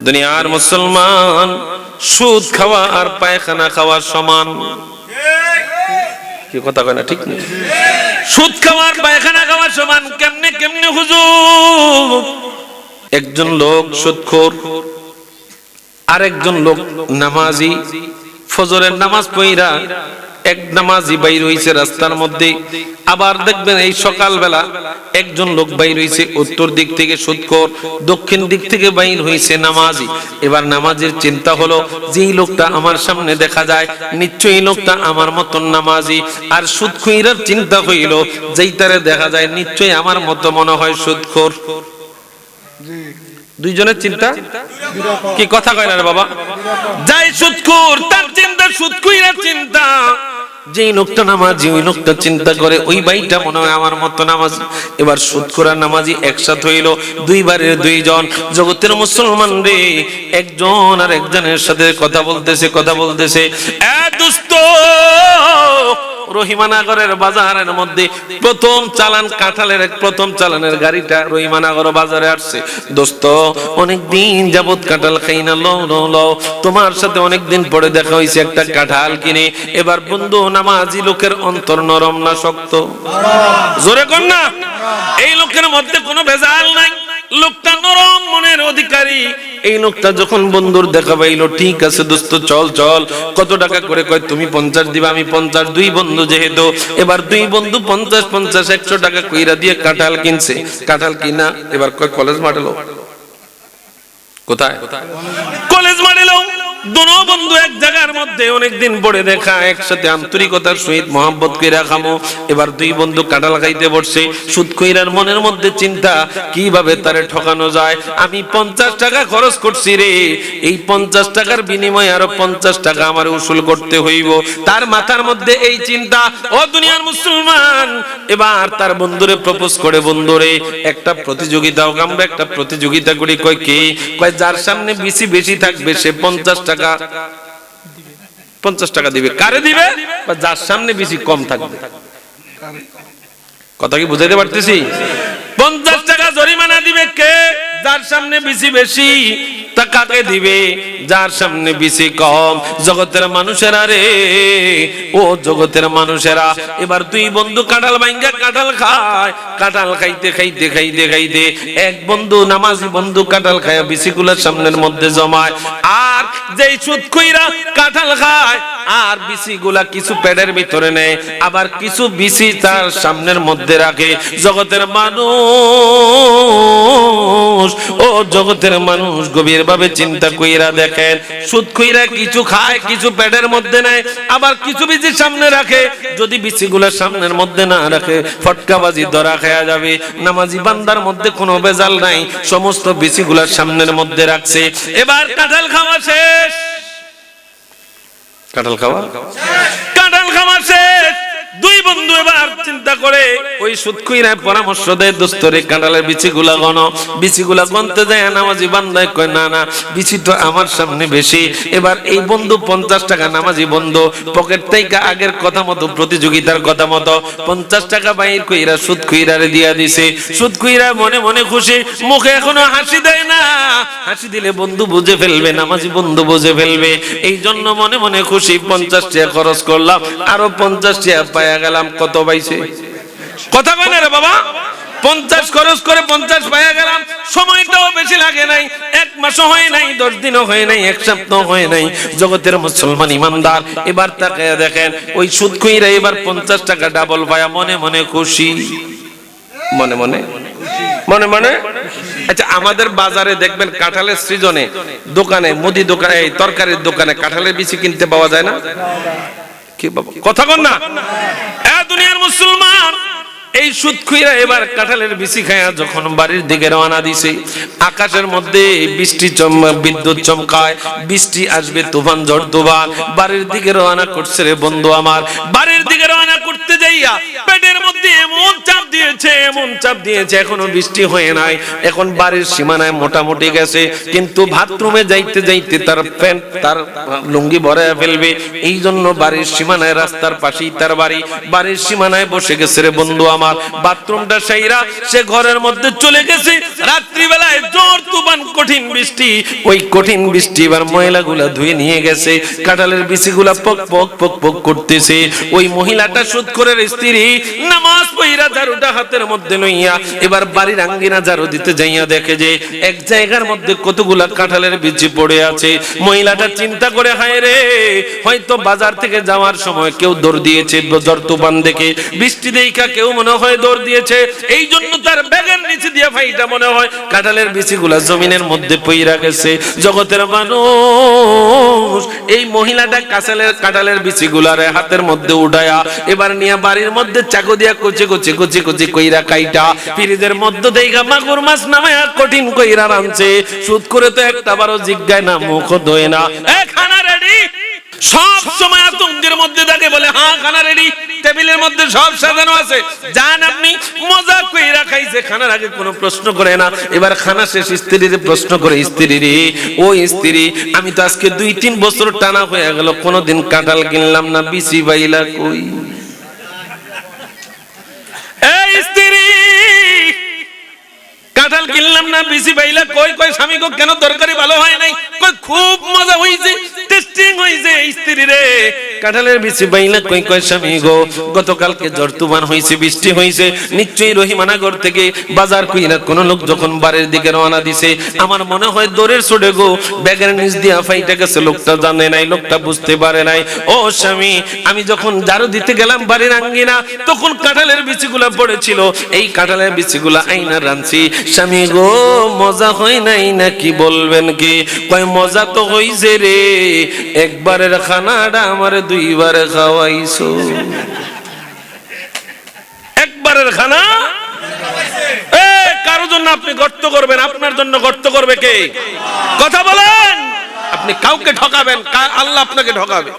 দুনিয়ার মুসলমান সুদ খাওয়া আর পায়খানা খাওয়া সমান। কি কথা কয় না ঠিক নেই? সুদ খাওয়া আর পায়খানা খাওয়া সমান। কেমনে কেমনে হুজুর? একজন লোক সুদখোর, আরেকজন লোক নামাজি। ফজরের নামাজ পড়া এক নামাজি বাইর হইছে রাস্তার মধ্যে, আবার দেখবেন এই সকালবেলা একজন লোক বাইর হইছে উত্তর দিক থেকে সুদখোর, দক্ষিণ দিক থেকে বাইর হইছে নামাজি। এবার নামাজের চিন্তা হলো যেই লোকটা আমার সামনে দেখা যায় নিশ্চয়ই লোকটা আমার মতন নামাজি, আর সুদখোরের চিন্তা হইল যেইটারে দেখা যায় নিশ্চয়ই আমার মতো মনে হয় সুদখোর। দুইজনের চিন্তা কি কথা কয় না রে বাবা? যাই সুদখোর তার চিন্তা সুদখোরের চিন্তা, যেই লোকটা নামাজি ওই লোকটা চিন্তা করে ওই ভাইটা মনে হয় আমার মতো নামাজি। এবার সুদখোর আর নামাজি একসাথে হইল, দুইবারের দুইজন। জগতের মুসলমান রে, একজন আর একজনের সাথে কথা বলতেছে এ দোস্ত, রহিমানগরের বাজারের মধ্যে প্রথম চালানের গাড়িটা রহিমানগর বাজারে আসছে। দোস্ত অনেকদিন যাবত কাঁঠাল খাই না, লও তোমার সাথে অনেকদিন পরে দেখা হয়েছে, একটা কাঁঠাল কিনে। এবার বন্ধু নামাজি লোকের অন্তর নরম না শক্ত? জোরে কর না। এই লোকের মধ্যে কোনো ভেজাল নাই, লোকটা নরম মনের অধিকারী। এই লোকটা যখন বন্ধুর দেখা পাইলো, ঠিক আছে দোস্ত চল, কত টাকা করে? কয় তুমি 50 দিবা, আমি 50। দুই বন্ধু যেহেতু, এবার দুই বন্ধু 50 100 টাকা কইরা দিয়ে কাঁঠাল কিনছে। কাঁঠাল কিনা এবার কয় কলেজ মাঠেলো। কোথায়? কলেজ মাঠেলো। দুনো বন্ধু এক জায়গার মধ্যে অনেকদিন পরে দেখা, একসাথে আন্তরিকতার সহিত মহব্বত কইরা খামো। এবার দুই বন্ধু কাঁঠাল খাইতে বসছে। সুদখোরের মনের মধ্যে চিন্তা কিভাবে তারে ঠকানো যায়। আমি 50 টাকা খরচ করছি রে, এই 50 টাকার বিনিময়ে আরো 50 টাকা আমার উসুল করতে হইব। তার মাথার মধ্যে এই চিন্তা। ও দুনিয়ার মুসলমান, এবার তার বন্ধুরে প্রপোজ করে, বন্ধুরে একটা প্রতিযোগিতা হোক, আমরা একটা প্রতিযোগিতা করি। কয় কি? কয় যার সামনে বেশি থাকবে সে 50 টাকা দিবে। কারে দিবে? যার সামনে বেশি কম থাকবে। কথা কি বুঝাইতে পারতেছি? 50 টাকা জরিমানা দিবে কে? যার সামনে বেশি টাকাকে দিবে, যার সামনে বেশি কম। জগতের মানুষেরা রে, ও জগতের মানুষেরা। এবার দুই বন্ধু কাঁঠাল ভাঙ্গা কাঁঠাল খায়। কাঁঠাল খাইতে এক বন্ধু নামাজি বন্ধু কাঁঠাল খায় বিচিগুলা সামনের মধ্যে জমায়, আর যেই সুদখোররা কাঁঠাল খায় আর বিচিগুলা কিছু পেটের ভিতরে নেয়, আবার কিছু বিচি তার সামনের মধ্যে রাখে। জগতের মানুষ, ও জগতের মানুষ, গভীর ভাবে চিন্তা কইরা দেখেন, সুদখোররা কিছু খায় কিছু পেটের মধ্যে নেয়, আবার কিছু বিচি সামনে রাখে। যদি বিচিগুলা সামনের মধ্যে না রাখে ফটকাবাজি ধরা খায়া যাবে। নামাজি বান্দার মধ্যে কোনো ভেজাল নাই, সমস্ত বিচিগুলা সামনের মধ্যে রাখছে। এবার কাঁঠাল খাওয়া শেষ। কাঁঠাল খাওয়া শেষ। দুই বন্ধু এবার চিন্তা করে ওই সুদখোররা পরামর্শ দেয়, দোস্তরে কাঁঠালের বিচিগুলা গণ। বিচিগুলা গণতে যায় নামাজি বান্দায় কয় না, বিচি তো আমার সামনে বেশি। এবার এই বন্ধু 50 টাকা, নামাজি বন্ধু পকেট থেকে আগের কথা মতো, প্রতিযোগিতার কথা মতো 50 টাকা বাইর কইরা সুদখোররারে দিয়া দিছে। সুদখোররা মনে মনে খুশি, মুখে এখনো হাসি দেয় না। হাসি দিলে বন্ধু বুঝে ফেলবে, নামাজি বন্ধু বুঝে ফেলবে। এই জন্য মনে মনে খুশি, 50 টাকা খরচ করলাম, আরো 50 টাকা পাইয়া গেলাম। কত পাইছে? কথা কয় না রে বাবা? 50 খরচ করে 50 পাইয়া গেলাম। সময়টাও বেশি লাগে নাই, 1 মাসও হয় নাই, 10 দিনও হয় নাই, 1 সপ্তাহ হয় নাই। জগতের মুসলমান ইমানদার এবার তাকায়া দেখেন, ওই সুদখোররা এবার 50 টাকা ডাবল পায়া মনে মনে খুশি। মনে। আচ্ছা, আমাদের বাজারে দেখবেন কাঁঠালের সিজনে দোকানে, মুদি দোকানে, এই তরকারির দোকানে কাঁঠালের বিচি কিনতে পাওয়া যায় না? কি বাবা কথা কন না? দুনিয়ার মুসলমান, এই সুদখোররা এবার কাঁঠালের বিচি খায়া যখন বাড়ির দিকে রওনা দিছে, আকাশের মধ্যে বিদ্যুৎ চমকায়, বৃষ্টি আসবে, তুফান ঝড় তুফান। বাড়ির দিকে রওনা করছে রে বন্ধু আমার। বাড়ির দিকে রওনা করতে যাইয়া পেটের বাড়ির মধ্যে এমন চাপ দিয়েছে এখনো বৃষ্টি হয়ে নাই। এখন বাড়ির সীমানায় মোটামুটি গেছে, কিন্তু বাথরুমে যাইতে যাইতে তার প্যান্ট তার লুঙ্গি ভরায় ফেলবে। এই জন্য বাড়ির সীমানায়, রাস্তার পাশেই তার বাড়ি, বাড়ির সীমানায় বসে গেছে রে বন্ধু আমার। বাথরুমটা সাইরা সে ঘরের মধ্যে চলে গেছে। রাত্রিবেলায় জোর তুফান, কঠিন বৃষ্টি। ওই কঠিন বৃষ্টি এবার ময়লাগুলা ধুয়ে নিয়ে গেছে, কাঁঠালের বিচিগুলা পক পক পক পক করতেছে। ওই মহিলাটা সুদখোরের স্ত্রী নামাজ পড়া ঝাড়ুটা হাতের মধ্যে লইয়া এবার বাড়ির আঙ্গিনা ঝাড়ু দিতে যাইয়া দেখে যে এক জায়গার মধ্যে কতগুলা কাঁঠালের বিচি পড়ে আছে। মহিলাটা চিন্তা করে, হায় রে, হয়তো বাজার থেকে যাওয়ার সময় কেউ দৌড় দিয়েছে, ঝড় তুফান দেখে, বৃষ্টি দেখা কেউ মনে হয় দৌড় দিয়েছে। এই জন্য তার ব্যাগের নিচে দিয়ে ফাইটা মনে হয় কাঁঠালের বিচিগুলা জমিনের মধ্যে পইরা গেছে। জগতের মানুষ, এই মহিলাটা কাঁঠালের বিচিগুলারে হাতের মধ্যে উঠায়া এবার নিয়ে বাড়ির মধ্যে চাকু দিয়া কুচি কুচি কুচি কুচি কইরা কাইটা ফ্রিজের মধ্যে দেইগা মাগুর মাছ নামায়া কঠিন কইরা রাঁধছে। সুদ করে তো একটা বারো জিজ্ঞায় না, মুখ ধোয় না। এ খানা রেডি? সব সময় আতঙ্কের মধ্যে থাকে, বলে হ্যাঁ খানা রেডি, টেবিলের মধ্যে সব সাজানো আছে, যান আপনি। মজা কইরা খাইছে, খানার আগে কোনো প্রশ্ন করে না। এবার খানা শেষ স্ত্রীর প্রশ্ন করে, স্ত্রী রে, ও স্ত্রী, আমি তো আজকে 2-3 বছর টানা হয়ে গেল কোনোদিন কাঁঠাল কিনলাম না, বিচি বাইলা কই? এই স্ত্রী, কাঁঠাল কিনলাম না, বিচি বাইলা কই? কই স্বামী গো, কেন তরকারি ভালো হয় নাই? কই খুব মজা হইছে, টেস্টিং হইছে। স্ত্রী রে, কাঁঠালের বিচি বাইলা কই? কই স্বামী গো, গতকালকে ঝড় তুফান হইছে, বৃষ্টি হইছে, নিশ্চয়ই রহিমানগর থেকে বাজার কইরা কোন লোক যখন বাড়ির দিকে রওনা দিছে, আমার মনে হয় দৌড়ের ছুটে গো ব্যাগের নিচ দিয়া ফাইটা গেছে, লোকটা জানে নাই, লোকটা বুঝতে পারে নাই। ও স্বামী, আমি যখন ঝাড়ু দিতে গেলাম বাড়ির আঙ্গিনা, তখন কাঁঠালের বিচিগুলা পড়েছিল, এই কাঁঠালের বিচিগুলা আইনা রাঁধছি। স্বামী গো, মজা হয় নাই নাকি বলবেন কি? কয় মজা তো হইছে রে, একবারের খানাটা আমারে 2 বার খাওয়াইছো। একবারের খানা কারো জন্য আপনি গর্ত করবেন, আপনার জন্য গর্ত করবে কে? কথা বলেন। আপনি কাউকে ঠকাবেন, আল্লাহ আপনাকে ঠকাবে।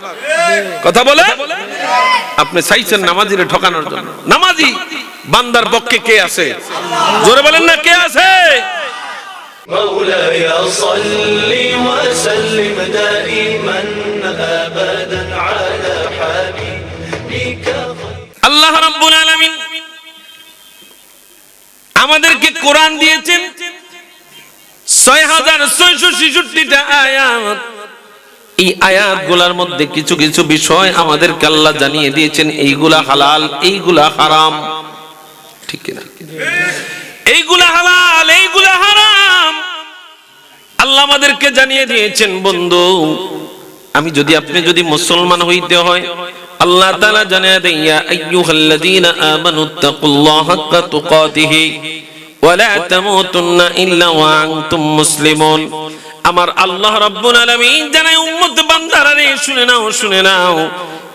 কথা বলে আপনি চাইছেন নামাজিরে ঠকানোর জন্য। নামাজি বান্দার পক্ষে কে আছে? জোরে বলেন না, কে আছে? مولاي صل وسلم دائما ابدا على حبيبك আল্লাহ রাব্বুল আলামিন আমাদেরকে কোরআন দিয়েছেন 6666টা আয়াত। এই আয়াতগুলোর মধ্যে কিছু কিছু বিষয় আমাদেরকে আল্লাহ জানিয়ে দিয়েছেন, এইগুলা হালাল, এইগুলা হারাম। ঠিক কিনা? এইগুলা হালাল, এইগুলা হারাম আল্লাহ আমাদেরকে জানিয়ে দিয়েছেন। বন্ধু, আপনি যদি মুসলমান হইতে হয়, আল্লাহ তাআলা জানিয়ে দেন, ইয়া আইয়ুহাল্লাযীনা আমানুত্তাকুল্লাহা হাক্কা তুকাতিহি ওয়া লা তামুতুন্না ইল্লা ওয়া আনতুম মুসলিমুন। আমার আল্লাহ রাব্বুল আলামিন জানায়, উম্মত বান্দারা রে, শুনে নাও,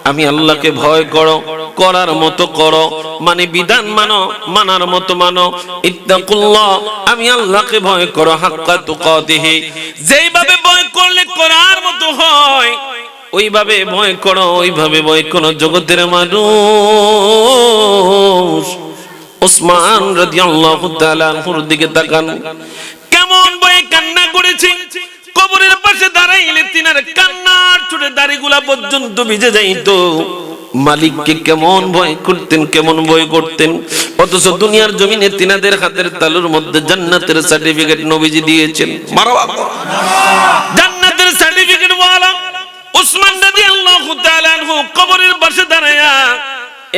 আমি আল্লাহকে ভয় করো, করার মতো করো, মানে বিধান মানো, মানার মতো মানো। ইত্তাকুল্লাহ, আমি আল্লাহকে ভয় করো, হাক্কা তুকাতিহি, যেইভাবে ভয় করলে করার মতো হয় ওইভাবে ভয় করো, ওইভাবে ভয় করো। জগতের মানুষ, ওসমান রাদিয়াল্লাহু তাআলা আনহুর দিকে তাকান, কেমন ভয়ে কান্না করেছে। কবরের পাশে দাঁড়াইলে তিনার কান্নার ছুটে দাড়িগুলা পর্যন্ত ভিজে যাইতো। মালিককে কেমন ভয় করতেন, কেমন ভয় করতেন। অথচ দুনিয়ার জমিনে তিনাদের হাতের তালুর মধ্যে জান্নাতের সার্টিফিকেট নবীজি দিয়েছেন। মারহাবা, জান্নাতের সার্টিফিকেট ওয়ালা ওসমান রাদিয়াল্লাহু তাআলা আনহু কবরের পাশে দাঁড়ায়া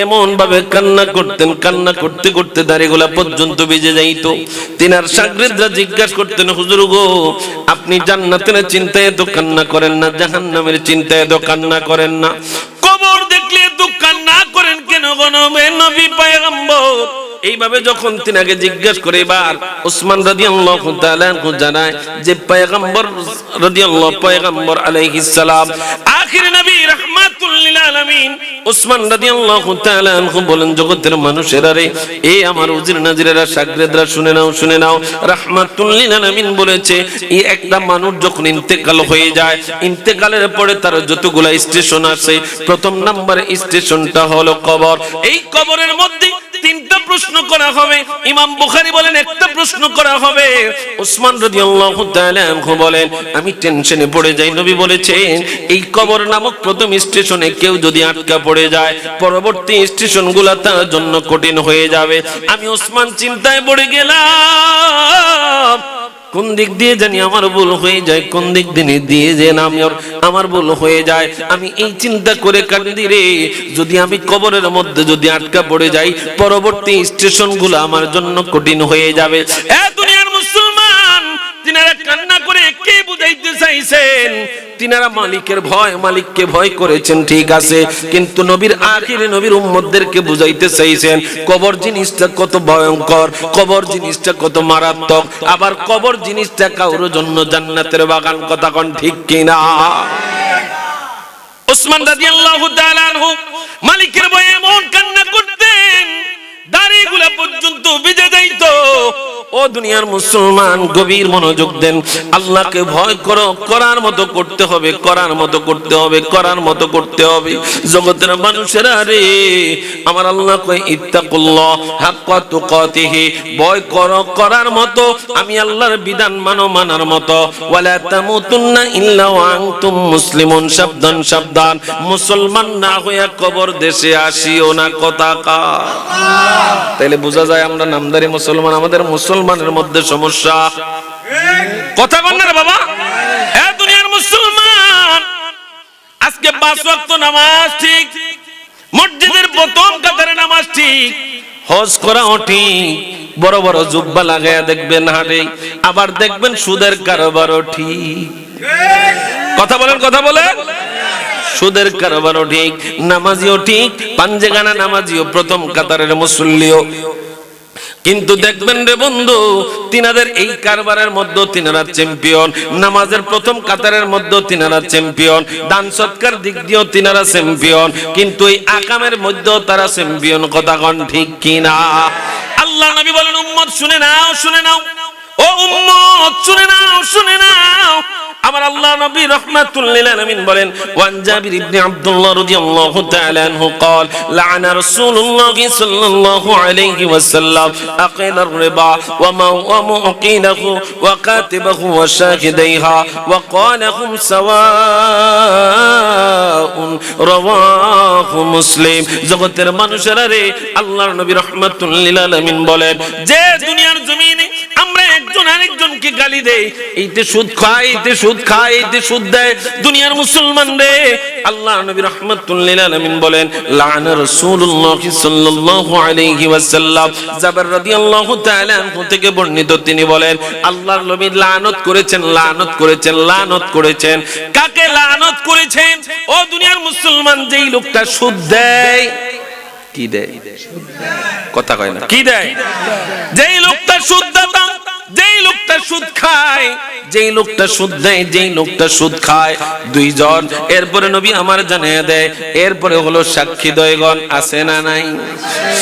এমন ভাবে কান্না করতেন, কান্না করতে করতে দাড়িগুলা পর্যন্ত ভিজে যাইতো। তিনার শাগরেদরা জিজ্ঞাসা করতেন, হুজুর গো, আপনি জান্নাতের চিন্তায় তো কান্না করেন না, জাহান্নামের চিন্তায় তো কান্না করেন না, কবর দেখলে তো কান্না করেন কেন গো নবী পয়গম্বর? এইভাবে যখন তিনাকে জিজ্ঞাসা করে, এবার ওসমান রাদিয়াল্লাহু তাআলা আনহু জানায় যে পয়গম্বর আলাইহিস সালাম, আখির নবী রাহমাতুল লিল আলামিন, উসমান রাদিয়াল্লাহু তাআলা আনহু বলেন, জগতের মানুষেরা রে, এই আমার উজির নাজিরেরা শাগরেদরা শুনে নাও রাহমাতুল লিল আলামিন বলেছে, এই একটা মানুষ যখন ইন্তেকাল হয়ে যায়, ইন্তেকালের পরে তার যতগুলা স্টেশন আছে, প্রথম নাম্বার স্টেশনটা হলো কবর। এই কবরের মধ্যে তিনটা প্রশ্ন করা হবে। ইমাম বুখারী বলেন একটা প্রশ্ন করা হবে। উসমান রাদিয়াল্লাহু তাআলা আনহু বলেন, আমি টেনশনে পড়ে যাই। নবী বলেছেন, এই কবর নামক প্রথম স্টেশনে কেউ যদি আটকা পড়ে যায়, পরবর্তী স্টেশনগুলো তার জন্য কঠিন হয়ে যাবে। আমি উসমান চিন্তায় পড়ে গেলাম, কোন দিক দিয়ে জানি আমার ভুল হয়ে যায়, কোন দিক দিয়ে যে আমার ভুল হয়ে যায়। আমি এই চিন্তা করে কান্দি রে, যদি আমি কবরের মধ্যে যদি আটকা পড়ে যাই, পরবর্তী স্টেশনগুলো আমার জন্য কঠিন হয়ে যাবে। এ দুনিয়ার মুসলমান, তিনারা কান্না করে কে বুঝাইতে চাইছেন? তিনারা মালিককে ভয় করেছেন, ঠিক আছে, কিন্তু নবীর আখিরে নবীর উম্মতদেরকে বুঝাইতে চাইছেন কবর জিনিসটা কত ভয়ঙ্কর, কবর জিনিসটা কত মারাত্মক, আবার কবর জিনিসটা কারোর জন্য জান্নাতের বাগান। কথা কোন ঠিক কিনা? উসমান রাদিয়াল্লাহু তাআলা আনহু মালিকের ভয়ে এমন কান্না করতেন, দাড়িগুলা পর্যন্ত ভিজে যাইতো। ও দুনিয়ার মুসলমান, গভীর মনোযোগ দেন। আল্লাহকে ভয় করো, করার মতো করতে হবে, করার মতো করতে হবে, করার মতো করতে হবে। জগতের মানুষেরা রে, আমার আল্লাহ কয়, ইত্তাকুল্লাহ হাক্কা তুকাতিহি, ভয় করো করার মতো, আমি আল্লাহর বিধান মানো মানার মতো। ওয়ালা তামুতুন্না ইল্লা ওয়া আনতুম মুসলিমুন, সাবধান সাবধান, মুসলমান না হইয়া কবর দেশে আসিও না। কথা কা তাইলে বোঝা যায় আমরা নামদারি মুসলমান, আমাদের মুসলমানের মধ্যে সমস্যা। কথা বল না রে বাবা। এ দুনিয়ার মুসলমান, আজকে 5 ওয়াক্ত নামাজ ঠিক, মসজিদের প্রথম কাতারে নামাজ ঠিক, হজ করাও ঠিক, বড় বড় জুব্বা লাগায়া দেখবেন হাটে, আবার দেখবেন সুদের কারবারও ঠিক। কথা বলেন, কথা বলেন। সুদের কারবারও ঠিক, নামাজিও ঠিক, পাঞ্জেগানা নামাজিও, প্রথম কাতারের মুসল্লিও। কিন্তু দেখবেন রে বন্ধু, তিনাদের এই কারবারের মধ্যে তিনারা চ্যাম্পিয়ন, নামাজের প্রথম কাতারের মধ্যে তিনারা চ্যাম্পিয়ন, দান সৎকার দিক দিয়েও তিনারা চ্যাম্পিয়ন, কিন্তু এই আকামের মধ্যেও তারা চ্যাম্পিয়ন। কথা কোন ঠিক কিনা? আল্লাহ নবী বলেন, উম্মত শুনে নাও, শুনে নাও, ও উম্মত শুনে নাও, শুনে নাও। আমার আল্লাহ নবী রাহমাতুল লিল আলামিন বলেন, ওয়ান জাবির ইবনে আব্দুল্লাহ রাদিয়াল্লাহু তাআলা আনহু قال لعن رسول الله صلى الله عليه وسلم اكل الربا وموقينه وكاتبه وشاهديها وقال هم سواء رواه مسلم। জগতের মানুষেরা রে, আল্লাহর নবী রাহমাতুল লিল আলামিন বলেন, যে দুনিয়ার জমিনে আমরা একজন আরেকজনকে গালি দেই, এইতে সুদ খায়, এইতে সুদ খায়, এইতে সুদ দেয়, দুনিয়ার মুসলমান রে, আল্লাহর নবী রাহমাতুল লিল আলামিন বলেন, লানা রাসূলুল্লাহ সাল্লাল্লাহু আলাইহি ওয়াসাল্লাম। জাবের রাদিয়াল্লাহু তাআলা আনহু থেকে বর্ণিত, তিনি বলেন, আল্লাহর নবী লানত করেছেন, লানত করেছেন, লানত করেছেন। কাকে লানত করেছেন? ও দুনিয়ার মুসলমান, যেই লোকটা সুদ দেয়। কি দেয়? কথা কয় না, কি দেয়? যেই লোকটা সুদ দাতা, যেই লোকটা সুদ খায়, যেই লোকটা সুদ দেয়, যেই লোকটা সুদ খায়, দুইজন। এরপরে নবী আমার জানিয়ে দেয়, এরপরে হলো সাক্ষী দয়গণ, আছে না নাই?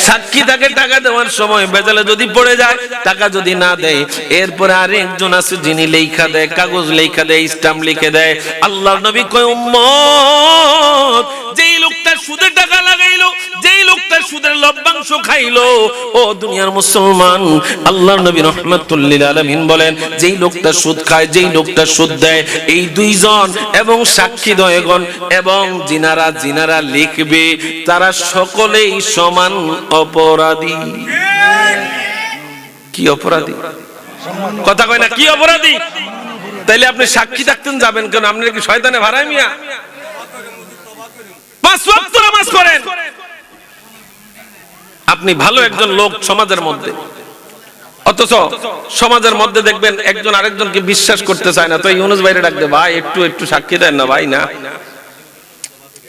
সাক্ষী তাকে টাকা দেওয়ার সময় বেজালে যদি পড়ে যায়, টাকা যদি না দেয়, এরপরে আরেকজন আছে যিনি লেখা দেয়, কাগজ লেখা দেয়, স্টাম্প লিখে দেয়। আল্লাহর নবী কয়, উম্মত, যেই লোকটা সুদে টাকা লাগাইলো, যেই লোকটা সুদের লভ্যাংশ খাইলো, ও দুনিয়ার মুসলমান, আল্লাহর নবী রাহমাতুল লিল আলামিন বলেন, যেই লোকটা সুদ খায়, যেই লোকটা সুদ দেয়, এই দুইজন এবং সাক্ষী দয়গণ এবং যিনারা লিখবে, তারা সকলেই সমান অপরাধী। কি অপরাধী? কথা কয় না, কি অপরাধী? তাইলে আপনি সাক্ষী থাকতেন যাবেন কেন? আপনি কি শয়তানে ভাড়ায় মিয়া? 5 ওয়াক্ত নামাজ করেন, আপনি ভালো একজন লোক সমাজের মধ্যে, অথচ সমাজের মধ্যে দেখবেন একজন আরেকজনকে বিশ্বাস করতে চায় না, তো ইউনুস ভাইরে ডাক দে, ভাই একটু সাক্ষী দেন না ভাই। না,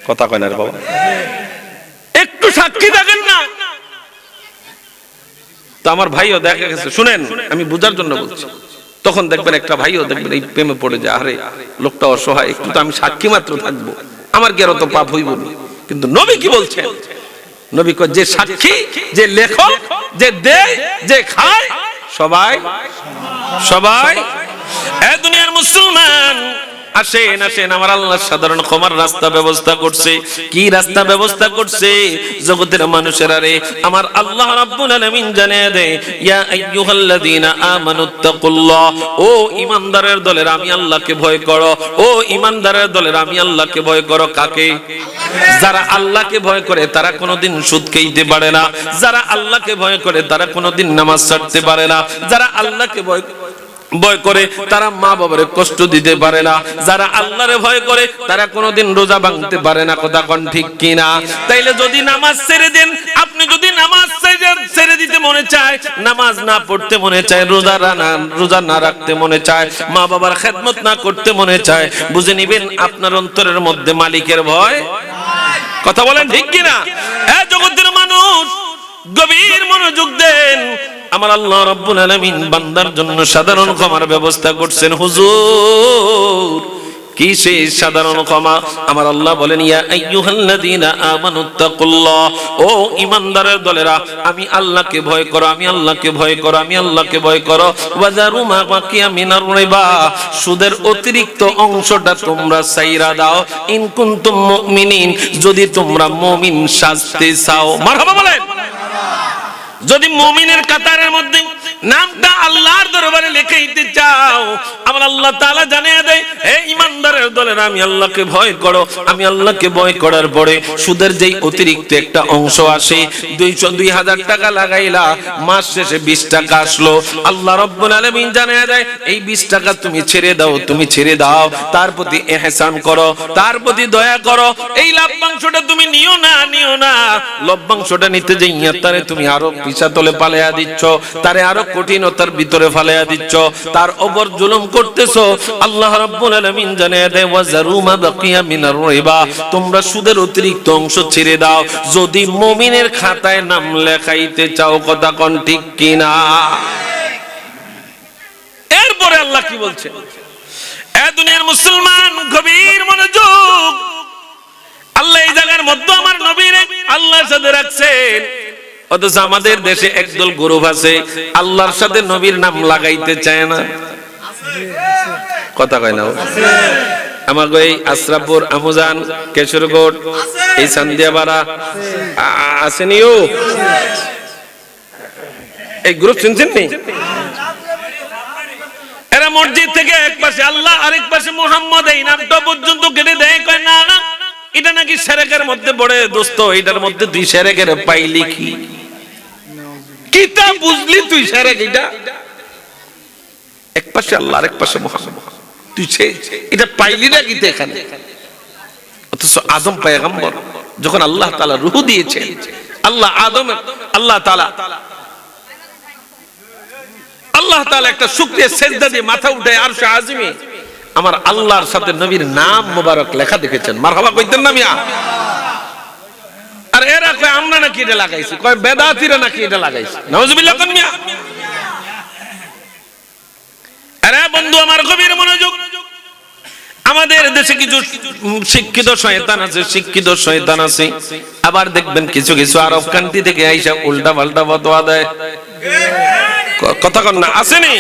কথা কয় না রে বাবা, একটু সাক্ষী দেখেন না। তো আমার ভাইও দেখা গেছে, শুনেন, আমি বুঝার জন্য বলছি, তখন দেখবেন একটা ভাইও দেখবেন এই প্রেমে পড়ে যায়, আরে লোকটা অসহায়, একটু তো আমি সাক্ষী মাত্র থাকবো, আমার কি আর অত পাপ হইব না? কিন্তু নবী কি বলছেন? নবী কয় যে সাক্ষী, যে লেখক, যে দেয়, যে খায়, সবাই সবাই। এই দুনিয়ার মুসলমান, আসেন আসেন, আমার আল্লাহ সাধারণ ক্ষমার রাস্তা ব্যবস্থা করছে। কি রাস্তা ব্যবস্থা করছে? জগতের মানুষেরা রে, আমার আল্লাহ রাব্বুল আলামিন জানিয়ে দেয়, ইয়া আইয়ুহাল্লাযীনা আমানুত্তাকুল্লাহ, ও ঈমানদারের দলের আমি আল্লাহকে ভয় করো। ও ঈমানদারের দলের আমি আল্লাহকে ভয় করো। কাকে? যারা আল্লাহকে ভয় করে তারা কোনোদিন সুদ খেতে পারে না। যারা আল্লাহকে ভয় করে তারা কোনোদিন নামাজ ছাড়তে পারে না। যারা আল্লাহকে ভয় করে তারা মা বাবার কষ্ট দিতে পারে না। যারা আল্লাহরে ভয় করে তারা কোনোদিন রোজা ভাঙতে পারে না। কথা কোন ঠিক কিনা? তাইলে যদি নামাজ ছেড়ে দেন, আপনি যদি নামাজ ছেড়ে দিতে মনে চায়, নামাজ না পড়তে মনে চায়, রোজা না রাখতে মনে চায়, মা বাবার খেদমত না করতে মনে চায়, বুঝে নিবেন আপনার অন্তরের মধ্যে মালিকের ভয়। কথা বলেন ঠিক কিনা? জগতের মানুষ গভীর মনোযোগ দেন। আমার আল্লাহ রাব্বুল আলামিন বান্দার জন্য সাধারণ ক্ষমার ব্যবস্থা করছেন। হুজুর, কি সেই সাধারণ ক্ষমা? আমার আল্লাহ বলেন, ইয়া আইয়ুহাল্লাযীনা আমানুত্তাকুল্লাহ, ও ঈমানদারের দলেরা আমি আল্লাহকে ভয় করো, আমি আল্লাহকে ভয় করো, আমি আল্লাহকে ভয় করো। ওয়াজারু মা বাকিয়া মিনার রিবা, সুদের অতিরিক্ত অংশটা তোমরা ছাইরা দাও। ইন কুনতুম মুমিনিন, যদি তোমরা মুমিন সাজতে চাও। মারহাবা বলেন। যদি মুমিনের কাতারের মধ্যে নামটা আল্লাহর দরবারে লিখে দিতে চাও, আমার আল্লাহ তাআলা জানিয়ে দেয়, হে ঈমানদারের দলেরা আমি আল্লাহকে ভয় করো। আমি আল্লাহকে ভয় করার পরে সুদের যেই অতিরিক্ত একটা অংশ আসে, 200-2000 টাকা লাগাইলা, মাস শেষে 20 টাকা আসলো, আল্লাহ রাব্বুল আলামিন জানিয়ে দেয়, এই 20 টাকা তুমি ছেড়ে দাও, তুমি ছেড়ে দাও। তার প্রতি ইহসান করো, তার প্রতি দয়া করো। এই লভ্যাংশটা তুমি নিও না, নিও না। লভ্যাংশটা নিতে যাইয়া তারে তুমি আরো পিছাতলে পালাইয়া দিচ্ছ, তারে আরো কঠিনতার ভিতরে ফালাইয়া দিচ্ছ, তার উপর জুলুম করতেছো। আল্লাহ রাব্বুল আলামিন জানিয়ে দেয়, ওয়াজারু মা বাকিয়া মিনার রিবা, তোমরা সুদের অতিরিক্ত অংশ ছেড়ে দাও যদি মুমিনের খাতায় নাম লেখাইতে চাও। কথা কোন ঠিক কিনা? এরপরে আল্লাহ কি বলছে? এ দুনিয়ার মুসলমান, গভীর মনোযোগ। আল্লাহ এই জায়গার মধ্যে আমার নবীরে আল্লাহর সাথে রাখছেন। অথচ আমাদের দেশে একদল গ্রুপ আছে আল্লাহর সাথে নবীর নাম লাগাইতে চায় না। কথা কয় না? আমাকে এই আশরাফপুর, আমুজান, কেশরগড়, এই সান্দিয়াবাড়া আসেনিও, এই গ্রুপ শুনছেন নি? এরা মসজিদ থেকে এক পাশে আল্লাহ আরেক পাশে মুহাম্মদ, এই নামটা পর্যন্ত কেটে দেয়। কয় না না, এটা নাকি শিরকের মধ্যে পড়ে। দোস্ত, এটার মধ্যে তুই শিরকের পাইলি কি? কিতা বুঝলি তুই শিরক? এটা এক পাশে আল্লাহ আরেক পাশে মুহাম্মদ, তুই এটা পাইলি না কিতে এখানে? অথচ আদম পয়গম্বর যখন আল্লাহ তাআলা রূহ দিয়েছেন, আল্লাহ তাআলা একটা শুকরিয়া সিজদা দিয়ে মাথা উঠায় আরশে আজিমে আমার আল্লাহর সাথে নবীর নাম মোবারক লেখা দেখেছেন। মারহাবা কইতেন না মিয়া? আর এরা কয় আমরা নাকি এটা লাগাইছি, কয় বেদাতীরা নাকি এটা লাগাইছে। নাউজুবিল্লাহ কোন মিয়া? আরে বন্ধু আমার, গভীর মনোযোগ। আমাদের দেশে কিছু শিক্ষিত শয়তান আছে, শিক্ষিত শয়তান আছে। আবার দেখবেন কিছু কিছু আরব কান্ট্রি থেকে আইসা উল্টা পাল্টা ফতোয়া দেয়। কথা কন না? আসেনি?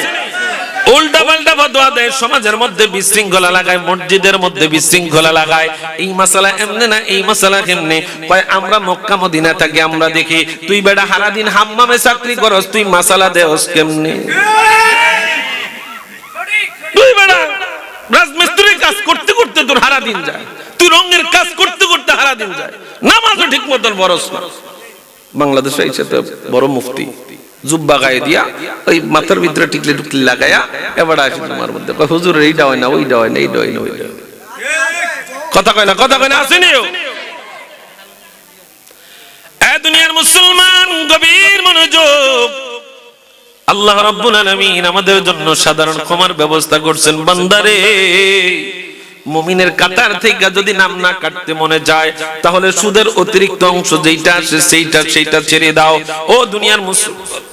উল্টা পাল্টা ফতোয়া দেয়, সমাজের মধ্যে বিশৃঙ্খলা লাগায়, মসজিদের মধ্যে বিশৃঙ্খলা লাগায়। এই মাসালা এমনে না, এই মাসালা কেমনে? কয় আমরা মক্কা মদিনা থাকি, আমরা দেখি তুই বেটা সারাদিন হাম্মামে চাকরি করস, তুই মাসালা দেওস কেমনে? তুই বেটা রাজমিস্ত্রি কাজ করতে করতে তোর সারা দিন যায়, তুই রঙের কাজ করতে করতে সারা দিন যায়, নামাজও ঠিক মতন পড়স না। বাংলাদেশে এসে তো বড় মুফতি জুব্বা গায়ে দিয়া ওই মাথার ভিতরে টিকলি টুকলি লাগায়া এবার আসে তোমার মধ্যে, হুজুর এইটা হয় না, ওইটা হয় না, এইটা হয় না, ওইটা। কথা কয় না? কথা কয় না? আসেনিও? এ দুনিয়ার মুসলমান, গভীর মনোযোগ। আল্লাহ রাব্বুল আলামিন আমাদের জন্য সাধারণ ক্ষমার ব্যবস্থা করছেন। বান্দারে, মুমিনের কাতার থেকে যদি নাম না কাটতে মনে যায়, তাহলে সুদের অতিরিক্ত অংশ যেটা আসে সেইটা ছেড়ে দাও। ও দুনিয়ার মুসলমান,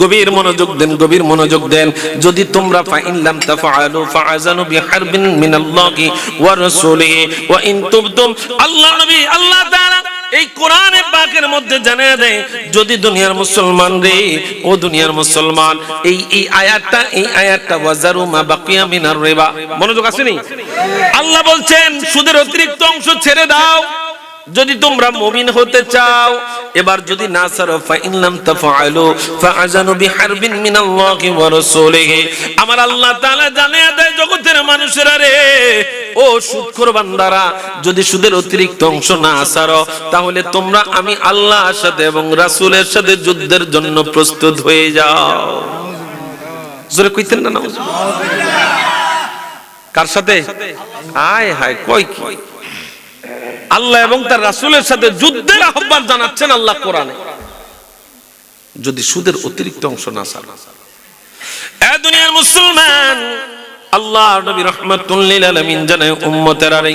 গভীর মনোযোগ দেন, গভীর মনোযোগ দেন। যদি তোমরা ফাইন লাম তাফআলু ফাআযানু বিহারবিন মিনাল্লাহি ওয়া রাসূলিহি ওয়া ইন তুবতুম, আল্লাহ নবী আল্লাহ তাআলা এই কোরআনে পাকের মধ্যে জানিয়ে দেয়, যদি দুনিয়ার মুসলমান রে, ও দুনিয়ার মুসলমান, এই আয়াতটা ওয়াজারু মা বাকিয়া মিনার রিবা, মনোযোগ আসেনি? আল্লাহ বলছেন সুদের অতিরিক্ত অংশ ছেড়ে দাও যদি তোমরা মুমিন হতে চাও। এবার যদি না ছাড়ো, ফাইন লাম তাফআলু ফাআযানু বিহারবিন মিনাল্লাহি ওয়া রাসূলিহি, আমার আল্লাহ তাআলা জানিয়ে দেয় জগতের মানুষেরা রে, ও সুদখোর বান্দারা, যদি সুদের অতিরিক্ত অংশ না ছাড়ো, তাহলে তোমরা আমি আল্লাহর সাথে এবং রাসূলের সাথে যুদ্ধের জন্য প্রস্তুত হয়ে যাও। জোরে কইতেন না নাউজুবিল্লাহ। কার সাথে? হায় হায়, কই কি? আল্লাহ এবং তার রাসূলের সাথে যুদ্ধের আহ্বান জানাচ্ছেন আল্লাহ কোরআনে, যদি সুদের অতিরিক্ত অংশ না ছাড়ো। এ দুনিয়ার মুসলমান, আল্লাহ নবী রাহমাতুল লিল আলামিন জানায় উম্মতেরা রে,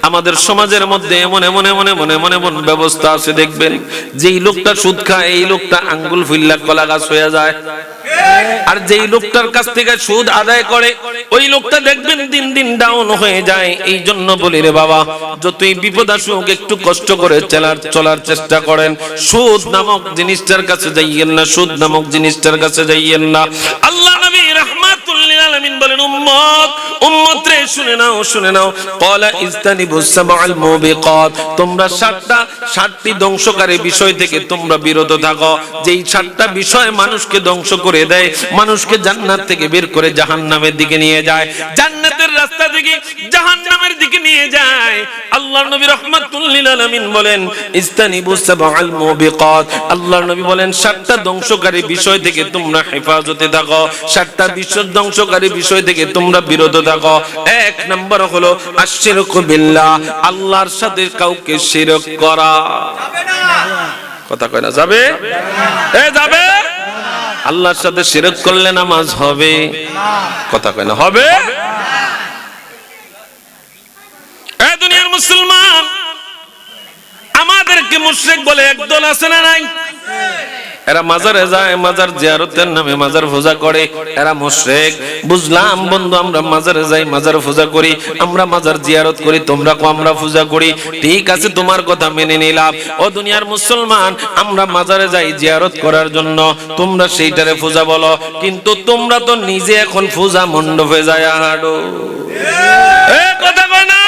আমাদের সমাজের মধ্যে এমন ব্যবস্থা আছে, দেখবেন যেই লোকটা সুদ খায় এই লোকটা আঙ্গুল ফুল্লা কলা গাছ হয়ে যায়, আর যেই লোকটার কাছ থেকে সুদ আদায় করে ওই লোকটা দেখবেন দিন দিন ডাউন হয়ে যায়। এই জন্য বলি রে বাবা, যতই বিপদ আসুক একটু কষ্ট করে চলার চেষ্টা করেন। সুদ নামক জিনিসটার কাছে যাইয়েন না, সুদ নামক জিনিসটার কাছে যাইয়েন না। আল্লাহ নবী রাহমাতুল লিল আলামিন বলেন, উম্মত রে শুনে নাও, ক্বালা ইস্তানিবুস সাবআল মুবিকাত, তোমরা 7টি ধ্বংসকারী বিষয় থেকে তোমরা বিরত থাকো। যেই 7টা বিষয় মানুষকে ধ্বংস করে দেয়, মানুষকে জান্নাত থেকে বের করে জাহান্নামের দিকে নিয়ে যায়, জান্নাতের রাস্তা থেকে জাহান্নামের দিকে নিয়ে যায়। আল্লাহর নবী রাহমাতুল লিল আলামিন বলেন, ইস্তানিবুস সাবআল মুবিকাত, আল্লাহর নবী বলেন 7টা ধ্বংসকারী বিষয় থেকে তোমরা হেফাজতে থাকো, 7টা ধ্বংসকারী বিষয় থেকে তোমরা বিরত থাকো। 1 নাম্বার হলো আশরিকু বিল্লাহ, আল্লাহর সাথে কাউকে শিরক করা। কথা কয় না? যাবে? যাবে? আল্লাহর সাথে শিরক করলে নামাজ হবে? কথা কয় না? হবে? এ দুনিয়ার মুসলমান, আমাদেরকে মুশরিক বলে একদল আছে না নাই? এরা মাজারে যায়, মাজার জিয়ারতের নামে মাজার পূজা করে, এরা মুশরিক। বুঝলাম বন্ধু, আমরা মাজারে যাই, মাজার পূজা করি, আমরা মাজার জিয়ারত করি, তোমরা কো আমরা পূজা করি, ঠিক আছে তোমার কথা মেনে নিলাম। ও দুনিয়ার মুসলমান, আমরা মাজারে যাই জিয়ারত করার জন্য, তোমরা সেইটারে পূজা বলো, কিন্তু তোমরা তো নিজে এখন পূজা মণ্ডপে যায় হাঁটো। কথা কয় না?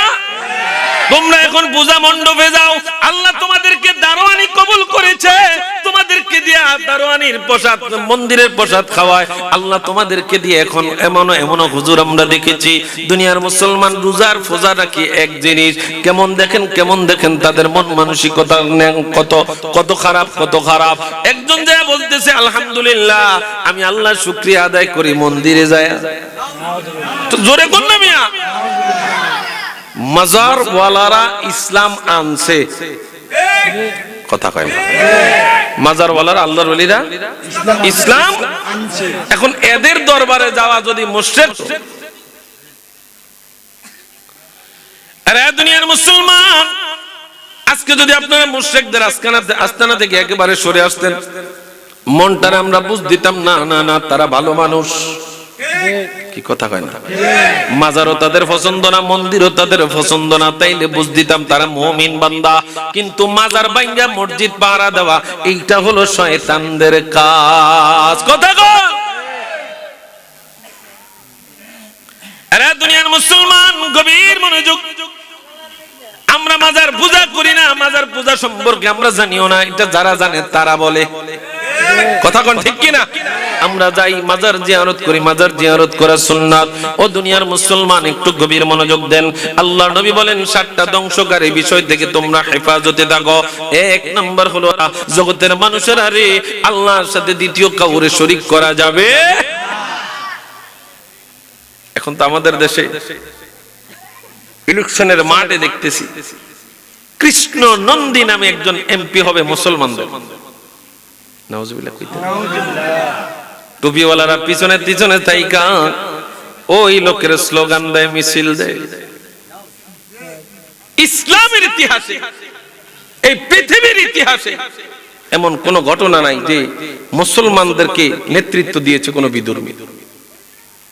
তোমরা এখন পূজা মণ্ডপে যাও। আল্লাহ তোমাদেরকে দারোয়ানি কবুল করেছে, তোমাদেরকে দিয়ে দারোয়ানির প্রসাদ, মন্দিরের প্রসাদ খাওয়ায়। আল্লাহ তোমাদেরকে দিয়ে এখন এমন হুজুর আমরা দেখেছি, দুনিয়ার মুসলমান রোজার ফোজা রাখি এক জিনিস, কেমন দেখেন তাদের মন মানসিকতা কত খারাপ। একজন যায় বলতেছে, আলহামদুলিল্লাহ আমি আল্লাহর শুকরিয়া আদায় করি মন্দিরে যায়। জোরে কোন না মিয়া? মাজার ওয়ালারা ইসলাম আনছে, কথা কয় না? মাজার ওয়ালারা, আল্লাহর ওলিরা ইসলাম আনছে। এখন এদের দরবারে যাওয়া যদি মুশরিক, আরে দুনিয়ার মুসলমান, আজকে যদি আপনারা মুশরিকদের আস্তানা থেকে একেবারে সরে আসতেন, মনটারে আমরা বুঝ দিতাম না তারা ভালো মানুষ। কি কথা কয় না? মাজারও তাদের পছন্দ না, মন্দিরও তাদের পছন্দ না, তাইলে বুঝ দিতাম তারা মুমিন বান্দা। কিন্তু মাজার ভাঙ্গা মসজিদ পাহারা দেওয়া, এইটা হলো শয়তানদের কাজ। কথা কয়? আরে দুনিয়ার মুসলমান, গভীর মনোযোগ। আমরা মাজার পূজা করি না, মাজার পূজা সম্পর্কে আমরা জানিও না, এটা যারা জানে তারা বলে। কথা কোন ঠিক কি না? আমরা যাই মাজার জিয়ারত করি, মাজার জিয়ারত করা সুন্নাত। ও দুনিয়ার মুসলমান, একটু গভীর মনোযোগ দেন। আল্লাহর নবী বলেন 7টা ধ্বংসকারী বিষয় থেকে তোমরা হেফাজতে থাকো। 1 নাম্বার হলো জগতের মানুষেরা রে, আল্লাহর সাথে দ্বিতীয় কাউরে শরীক করা যাবে। এখন তো আমাদের দেশে ইলেকশনের মাঠে দেখতেছি কৃষ্ণ নন্দী নামে একজন এমপি হবে মুসলমানদের। নাউজুবিল্লাহ কইতে, টুপিওয়ালারা পিছনে থাইকা ওই লোকের স্লোগান দেয়, মিছিল দেয়। ইসলামের ইতিহাসে, এই পৃথিবীর ইতিহাসে এমন কোন ঘটনা নাই যে মুসলমানদেরকে নেতৃত্ব দিয়েছে কোন বিধর্মী।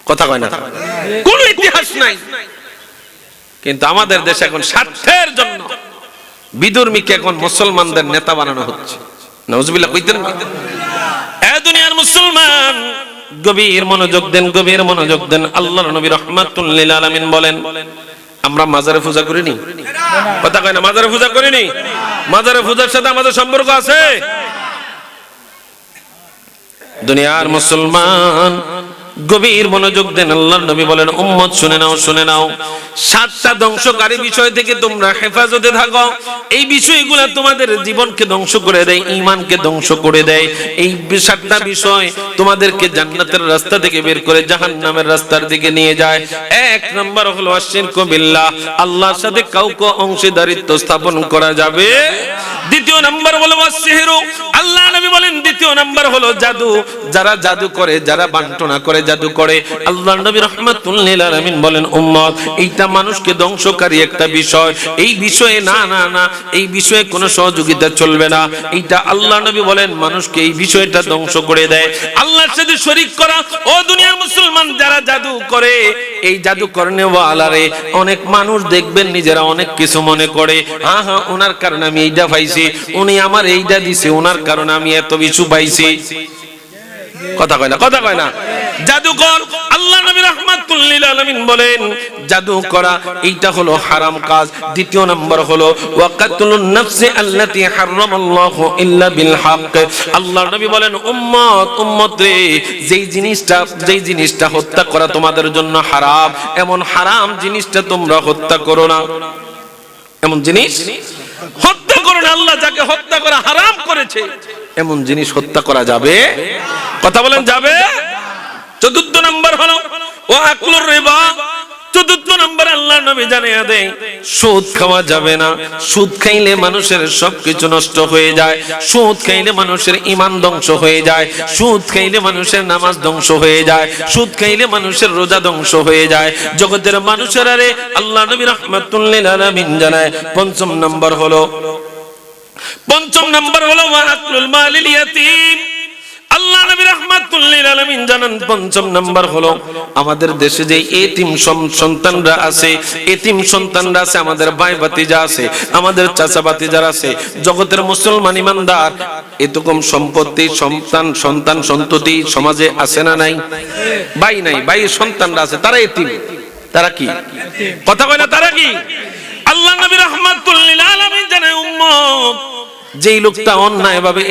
কথা কয় না, কোন ইতিহাস নাই। কিন্তু আমাদের দেশে এখন স্বার্থের জন্য বিধর্মীকে এখন মুসলমানদের নেতা বানানো হচ্ছে। নাউজুবিল্লাহ কইতেন না? এ দুনিয়ার মুসলমান গভীর মনোযোগ দেন, গভীর মনোযোগ দেন। আল্লাহর নবী রাহমাতুল লিল আলামিন বলেন, আমরা মাজারে পূজা করিনি? কথা কয় না, মাজারে পূজা করিনি? মাজারে পূজার সাথে আমাদের সম্পর্ক আছে? দুনিয়ার মুসলমান গভীর মনোযোগ দেন। আল্লাহর নবী বলেন, উম্মত শুনে নাও, শুনে নাও, 7টা ধ্বংসকারী বিষয় থেকে তোমরা হেফাজতে থাকো। এই বিষয়গুলো তোমাদের জীবনকে ধ্বংস করে দেয়, ঈমানকে ধ্বংস করে দেয়। এই 7টা বিষয় তোমাদেরকে জান্নাতের রাস্তা থেকে বের করে জাহান্নামের রাস্তার দিকে নিয়ে যায়। 1 নম্বর হলো আশিরকু বিল্লাহ, আল্লাহর সাথে কাউকে অংশীদারিত্ব স্থাপন করা যাবে। 2 নম্বর হলো ওয়াসসিহরু, আল্লাহ নবী বলেন 2 নম্বর হলো জাদু। যারা জাদু করে, যারা বান্টনা করে, জাদু করে, আল্লাহর নবী রাহমাতুল লিল আলামিন বলেন, উম্মত এইটা মানুষকে ধ্বংসকারী একটা বিষয়। এই বিষয়ে না না না, এই বিষয়ে কোনো সহযোগিতা চলবে না। এইটা আল্লাহর নবী বলেন মানুষকে এই বিষয়টা ধ্বংস করে দেয়। আল্লাহর সাথে শরীক করা। ও দুনিয়ার মুসলমান, যারা জাদু করে, এই জাদু করনে ওয়ালারে অনেক মানুষ দেখবেন নিজেরা অনেক কিছু মনে করে, হ্যাঁ হ্যাঁ ওনার কারণে আমি এইটা পাইছি, উনি আমার এইটা দিছে, ওনার কারণে আমি এত কিছু পাইছি। কথা কয় না, কথা কয় না। জাদুকর, আল্লাহ নবী রাহমাতুল লিল আলামিন বলেন জাদু করা এইটা হলো হারাম কাজ। 2 নম্বর হলো ওয়াকাতুলুন নাফসি আল্লাতী হারামাল্লাহু ইল্লা বিল হক। আল্লাহর নবী বলেন, উম্মত উম্মত রে, যেই জিনিসটা হত্যা করা তোমাদের জন্য হারাম, এমন হারাম জিনিসটা তোমরা হত্যা করো না। এমন জিনিস হত্যা করো না। আল্লাহ যাকে হত্যা করা হারাম করেছে, এমন জিনিস হত্যা করা যাবে? কথা বলেন, যাবে? 4 নম্বর হলো ওয়াকুলুর রিবা। 4 নম্বর আল্লাহর নবী জানিয়ে দেয় সুদ খাওয়া যাবে না। সুদ খাইলে মানুষের সবকিছু নষ্ট হয়ে যায়। সুদ খাইলে মানুষের ঈমান ধ্বংস হয়ে যায়। সুদ খাইলে মানুষের নামাজ ধ্বংস হয়ে যায়। সুদ খাইলে মানুষের রোজা ধ্বংস হয়ে যায়। জগতের মানুষেরা রে, আল্লাহ নবী রাহমাতুল লিল আলামিন জানায় 5 নম্বর হলো ওয়াকুলুল মালিল ইয়াতীম। আল্লাহ নবী রাহমাতুল লিল আলামিন জানান 5 নম্বর হলো আমাদের দেশে যে এতিম সন্তানরা আছে, এতিম সন্তানরা আছে, আমাদের ভাই ভাতিজা আছে, আমাদের চাচা ভাতিজারা আছে, জগতের মুসলমান ইমানদার, এরকম সম্পত্তি সন্তান সন্ততি সমাজে আছে না নাই? ভাই নাই, ভাইয়ের সন্তানরা আছে, তারা এতিম। তারা কি? কথা কয় না, তারা কি? আল্লাহ নবী রাহমাতুল লিল আলামিন জানায়, উম্মত যেই লোকটা অন্যায় ভাবে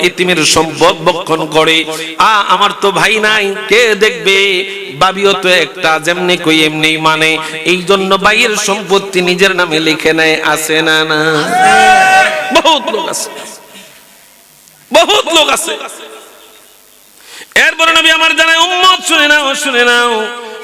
এতিমের সম্পদ বক্ষণ করে, আমার তো ভাই নাই, কে দেখবে? বাবিও তো একটা, যেমনি কই এমনি মানে, এই জন্য ভাইয়ের সম্পত্তি নিজের নামে লিখে নেয়। আছে না না? বহুত লোক আছে, বহুত লোক আছে। এরপর নবী আমার জানায়, উম্মত শুনে নাও, শুনে নাও,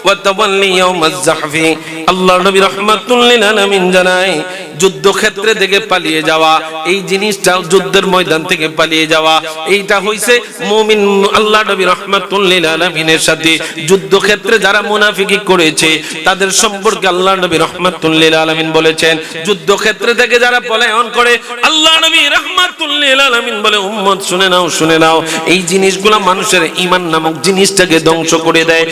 ওয়াতাওয়াল্লি ইয়াউমাজ যাহফি। আল্লাহর নবী রাহমাতুল লিল আলামিন জানায় যুদ্ধক্ষেত্রে থেকে পালিয়ে যাওয়া, এই জিনিসটা যুদ্ধের ময়দান থেকে পালিয়ে যাওয়া, এইটা হইছে মুমিন। আল্লাহর নবী রাহমাতুল লিল আলামিনের সাথে যুদ্ধক্ষেত্রে যারা মুনাফিকি করেছে তাদের সম্পর্কে আল্লাহর নবী রাহমাতুল লিল আলামিন বলেছেন, যুদ্ধক্ষেত্রে থেকে যারা পলায়ন করে, আল্লাহর নবী রাহমাতুল লিল আলামিন বলে, উম্মত শুনে নাও, শুনে নাও, এই জিনিসগুলো মানুষের ঈমান নামক জিনিসটাকে ধ্বংস করে দেয়।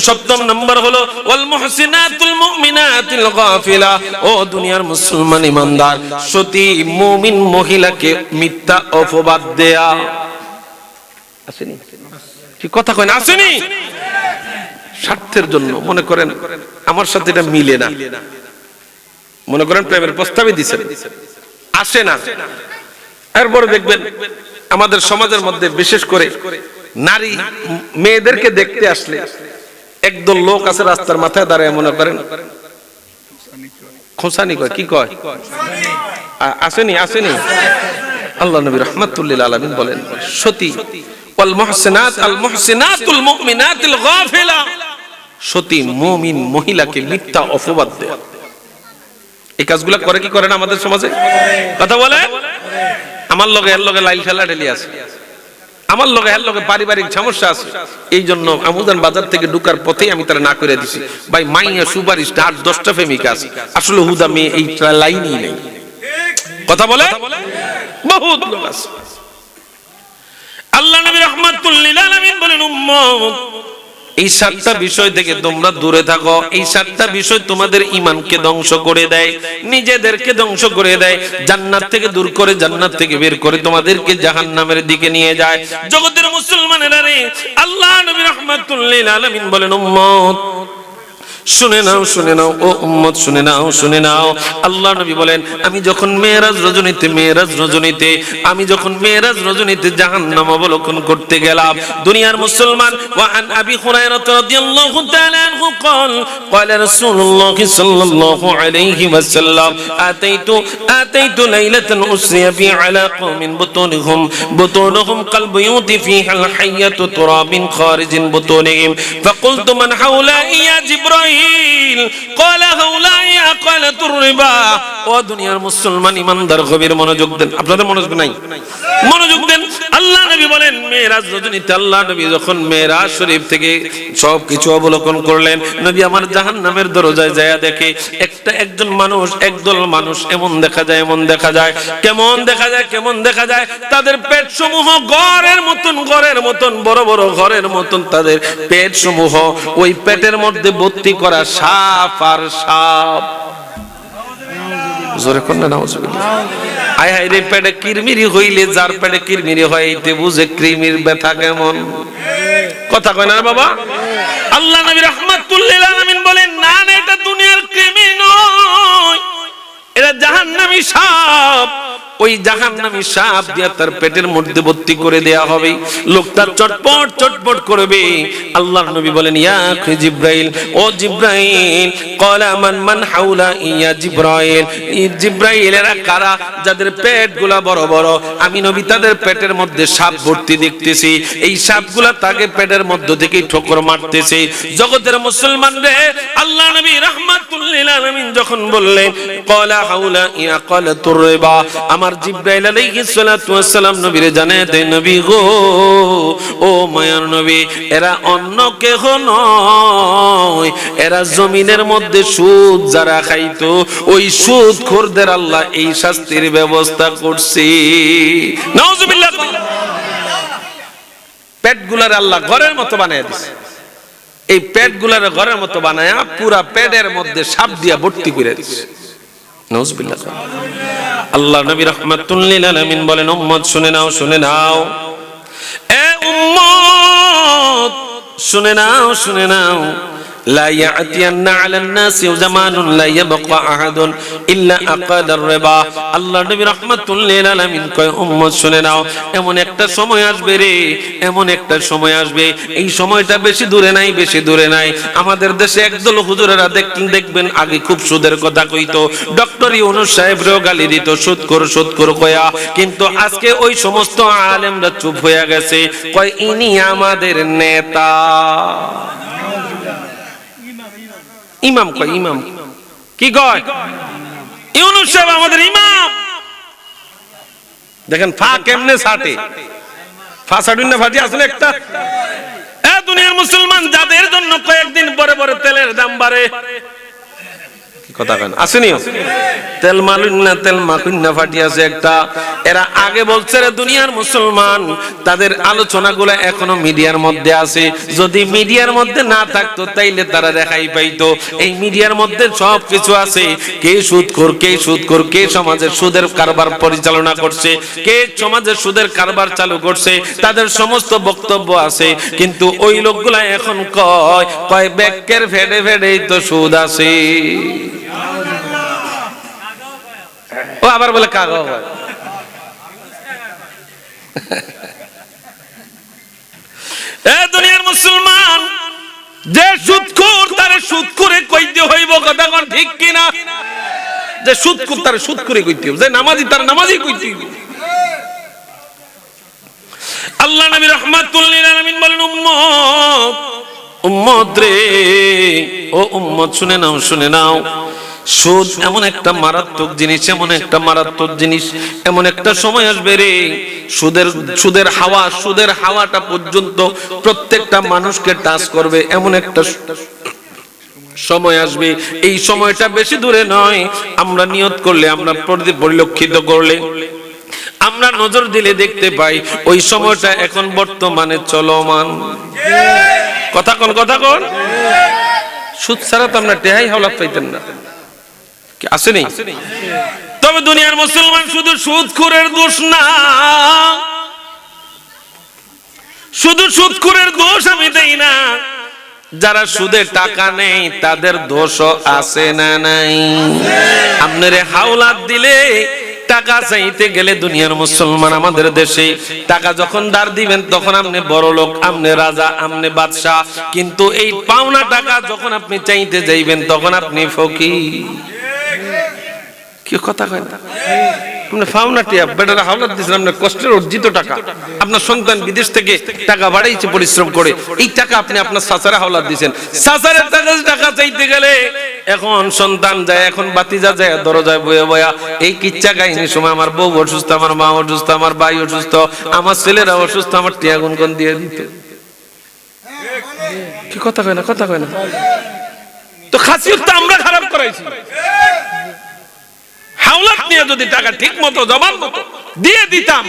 7 নম্বর হলো ওয়াল মুহসিনাতুল মুমিনাতুল গাফিলা। ও দুনিয়ার মুসলমান ইমানদার, সতী মুমিন মহিলাকে মিথ্যা অপবাদ দেয়া আসেনি? কি কথা কয় না? আসেনি? স্বার্থের জন্য মনে করেন আমার সাথে এটা মিলে না, মনে করেন প্রেমের প্রস্তাবই দিছেন, আসে না। এরপরে দেখবেন আমাদের সমাজের মধ্যে বিশেষ করে নারী মেয়েদেরকে দেখতে আসলে একদল লোক আছে রাস্তার মাথায় দাঁড়ায়, মনে করেন খোসানি কয়, কি কয়? আসেনি? আসেনি? আল্লাহ নবী রাহমাতুল লিল আলামিন বলেন, সতী ওয়াল মুহসিনাত আল মুহসিনাতুল মুমিনাতুল গাফিলা, সতী মুমিন মহিলাকে মিথ্যা অপবাদ দেয়। এই কাজগুলো করে কি করে না আমাদের সমাজে? কথা বলে। আমার লগে এর লগে লাইল ফেলা ঢেলি আছে, আমার লগে এর লগে পারিবারিক সমস্যা আছে, এই জন্য আমুদান বাজার থেকে ঢুকার পথেই আমি তারা না করে দিছি। ভাই মাইয়া সুপারিশ 8-10টা প্রেমিকা আছে, আসলে হুদা মেয়ে এই লাইনই নেই। কথা বলে, বহুত লোক আছে। নবী রাহমাতুল লিল আলামিন বলেন, উম্মত এই 7টা বিষয় থেকে তোমরা দূরে থাকো। এই 7টা বিষয় তোমাদের ঈমানকে ধ্বংস করে দেয়, নিজেদেরকে ধ্বংস করে দেয়, জান্নাত থেকে দূর করে, জান্নাত থেকে বের করে তোমাদেরকে জাহান্নামের দিকে নিয়ে যায়। জগতের মুসলমানেরা রে, আল্লাহ নবী রাহমাতুল লিল আলামিন বলেন, উম্মত শুনে নাও, শুনে নাও, ও উম্মত শুনে নাও, শুনে নাও। আল্লাহ নবী বলেন, আমি যখন মেরাজ রজনীতে জাহান্নাম অবলোকন করতে গেলাম, দুনিয়ার মুসলমান, ওয়া আন আবি হুরায়রা রাদিয়াল্লাহু তাআলা আনহু قال قال رسول الله صلى الله عليه وسلم اتيت ليله اسري بي على قوم بطونهم كالبيوت فيها الحيه تراب خارج بطونهم فقلت من هؤلاء يا جبرائيل قال هؤلاء أكلة الربا। ও দুনিয়ার মুসলমান ইমানদার গভীর মনোযোগ দেন, আপনাদের মনোযোগ নাই, মনোযোগ দেন। আল্লাহ নবী বলেন, মেরাজ রজনীতে আল্লাহ নবী যখন মেরাজ শরীফ থেকে সবকিছু অবলোকন করলেন, নবী আমার জাহান্নামের দরজায় যায় দেখে একদল মানুষ এমন দেখা যায়, কেমন দেখা যায়, তাদের পেট সমূহ ঘরের মতন বড় বড় ঘরের মতন তাদের পেট সমূহ, ওই পেটের মধ্যে ভর্তি করা সাপ আর সাপ। জোরে কোন না নাউজুবিল্লাহ। আয় হায় রে, পেটে কিরমিরি হইলে, যার পেটে কিরমিরি হয় এতে বুঝে কৃমির ব্যথা কেমন। কথা কয় না বাবা। আল্লাহ নবী রাহমাতুল লিল আলামিন বলেন, না না, এটা দুনিয়ার কৃমি নয়, এটা জাহান্নামী সাপ। ওই জাহান্নামী সাপ দিয়া তার পেটের মধ্যে ভর্তি করে দেয়া হবে, লোকটা চটপট করবে। আল্লাহর নবী বলেন, ইয়া জিব্রাইল, ও জিব্রাইল, ক্বালা মান হাউলা ইয়া জিব্রাইল, জিব্রাইলেরা কারা? যাদের পেটগুলা বড় বড়, আমি নবী তাদের পেটের মধ্যে সাপ ভর্তি দেখতেছি, এই সাপগুলা তাকে পেটের মধ্য থেকে ঠোকর মারতেছে। জগতের মুসলমান রে, আল্লাহ নবী রাহমাতুল লিল আলামিন যখন বললেন, ক্বালা হাউলা ইয়া ক্বালাতুর রিবা, আমার জিব্রাইল আলাইহিস সালাতু ওয়াস সালাম নবীরে জানায় দেয়, নবী গো, ও মায়ার নবী, এরা অন্য কেহ নয়, এরা জমিনের মধ্যে সুদ যারা খাইতো, ওই সুদখোরদের আল্লাহ এই শাস্তির ব্যবস্থা করছে। নাউজুবিল্লাহ। পেটগুলার আল্লাহ ঘরের মতো বানায় দিছে, এই পেটগুলার ঘরের মতো বানায়া পুরা পেটের মধ্যে সাপ দিয়া ভর্তি করে দিছে। নাউজুবিল্লাহ। আল্লাহ নবী রাহমাতুল লিল আলামিন বলেন, উম্মত শুনে নাও, এ উম্মত শুনে নাও, لا يأتين على الناس زمان لا يبقى أحد إلا أقل الربا। আল্লাহ নবী রাহমাতুল লিল আলামিন কয়, উম্মত শুনে নাও, এমন একটা সময় আসবে রে, এমন একটা সময় আসবে, এই সময়টা বেশি দূরে নাই। আমাদের দেশে একদল হুজুরেরা দেখবেন আগে খুব সুদের কথা কইতো, ডক্টর ইউনূস সাহেবরেও গালি দিত, সুদ কর কয়া, কিন্তু আজকে ওই সমস্ত আলেমরা চুপ হয়ে গেছে, কয় ইনি আমাদের নেতা। ইমাম কয়, ইমাম কি কয়? ইউনূস সাহেব আমাদের ইমাম। দেখেন ফা কেমনে ছাটে, ফা ছাড়ুন না, ফাটি আসলে একটা। এ দুনিয়ার মুসলমান, যাদের জন্য কয়েকদিন পরে তেলের দাম বাড়ে, কথা কেন আসেনি, তেল মালুন না তেল মাখুন না ফাটি আছে একটা। এরা আগে বলছে রে দুনিয়ার মুসলমান, তাদের আলোচনাগুলো এখনো মিডিয়ার মধ্যে আছে, যদি মিডিয়ার মধ্যে না থাকতো তাইলে তারা দেখাই পাইতো। এই মিডিয়ার মধ্যে সব কিছু আছে, কে সুদখোর, কে সমাজের সুদের কারবার পরিচালনা করছে, কে সমাজের সুদের কারবার চালু করছে, তাদের সমস্ত বক্তব্য আছে। কিন্তু ওই লোকগুলা এখন কয় ব্যাংকের ফেডেই তো সুদ আছে। ও আবার বলে কাগজ। এ দুনিয়ার মুসলমান, যে সুদখোর তারে সুদখোরে কইতে হইব, কথা কোন ঠিক কিনা? যে সুদখোর তারে সুদখোরে কইতে হইব, যে নামাজি তার নামাজি কইতে হইব। আল্লাহ নবী রাহমাতুল লিল আলামিন বলেন, উম্মত রে, ও উম্মত শুনে নাও, সুদ এমন একটা মারাত্মক জিনিস, এমন একটা সময় আসবে রে, সুদের হাওয়াটা পর্যন্ত প্রত্যেকটা মানুষকে টাচ করবে, এমন একটা সময় আসবে। এই সময়টা বেশি দূরে নয়, আমরা নিয়ত করলে, আমরা পরিলক্ষিত করলে আমরা নজর দিলে দেখতে পাই ওই সময়টা এখন বর্তমানে চলমান। কথা কোন সুদ ছাড়া তো আমরা টেহাই হাওলাত পাইতেন না, কি আসেনি? তবে দুনিয়ার মুসলমান শুধু সুদখোরের দোষ না, শুধু সুদখোরের দোষ আমি দেই না, যারা সুদে টাকা নেই তাদের দোষও আছে না নাই? আপনারে হাওলাত দিলে টাকা চাইতে গেলে দুনিয়ার মুসলমান আমাদের দেশে টাকা যখন ধার দিবেন তখন আপনি বড় লোক, আপনি রাজা, আপনি বাদশাহ, কিন্তু এই পাওনা টাকা যখন আপনি চাইতে যাইবেন তখন আপনি ফকির। কি কথা কয় না? আপনি পাওনা টিয়া বেটারা হাওলাত দিয়েছেন, আপনার কষ্টের অর্জিত টাকা, আপনার সন্তান বিদেশ থেকে টাকা বাড়াইছে পরিশ্রম করে, এই টাকা আপনি আপনার চাচারা হাওলাত দিয়েছেন। চাচারের টাকা চাইতে গেলে এখন সন্তান যায়, এখন বাতিজা যায় দরজায় বয়ে বয়া এই কিচ্ছা কাহিনীর সময় আমার বউ অসুস্থ, আমার মা অসুস্থ, আমার ভাই অসুস্থ, আমার ছেলেরা অসুস্থ, আমার টিয়া গুনগুন দিয়ে দিত। কি কথা কয় না? কথা কয় না? তো খাসিয়ত তো আমরা খারাপ করাইছি। হাওলাত নিয়ে যদি টাকা ঠিক মতো জবান মতো দিয়ে দিতাম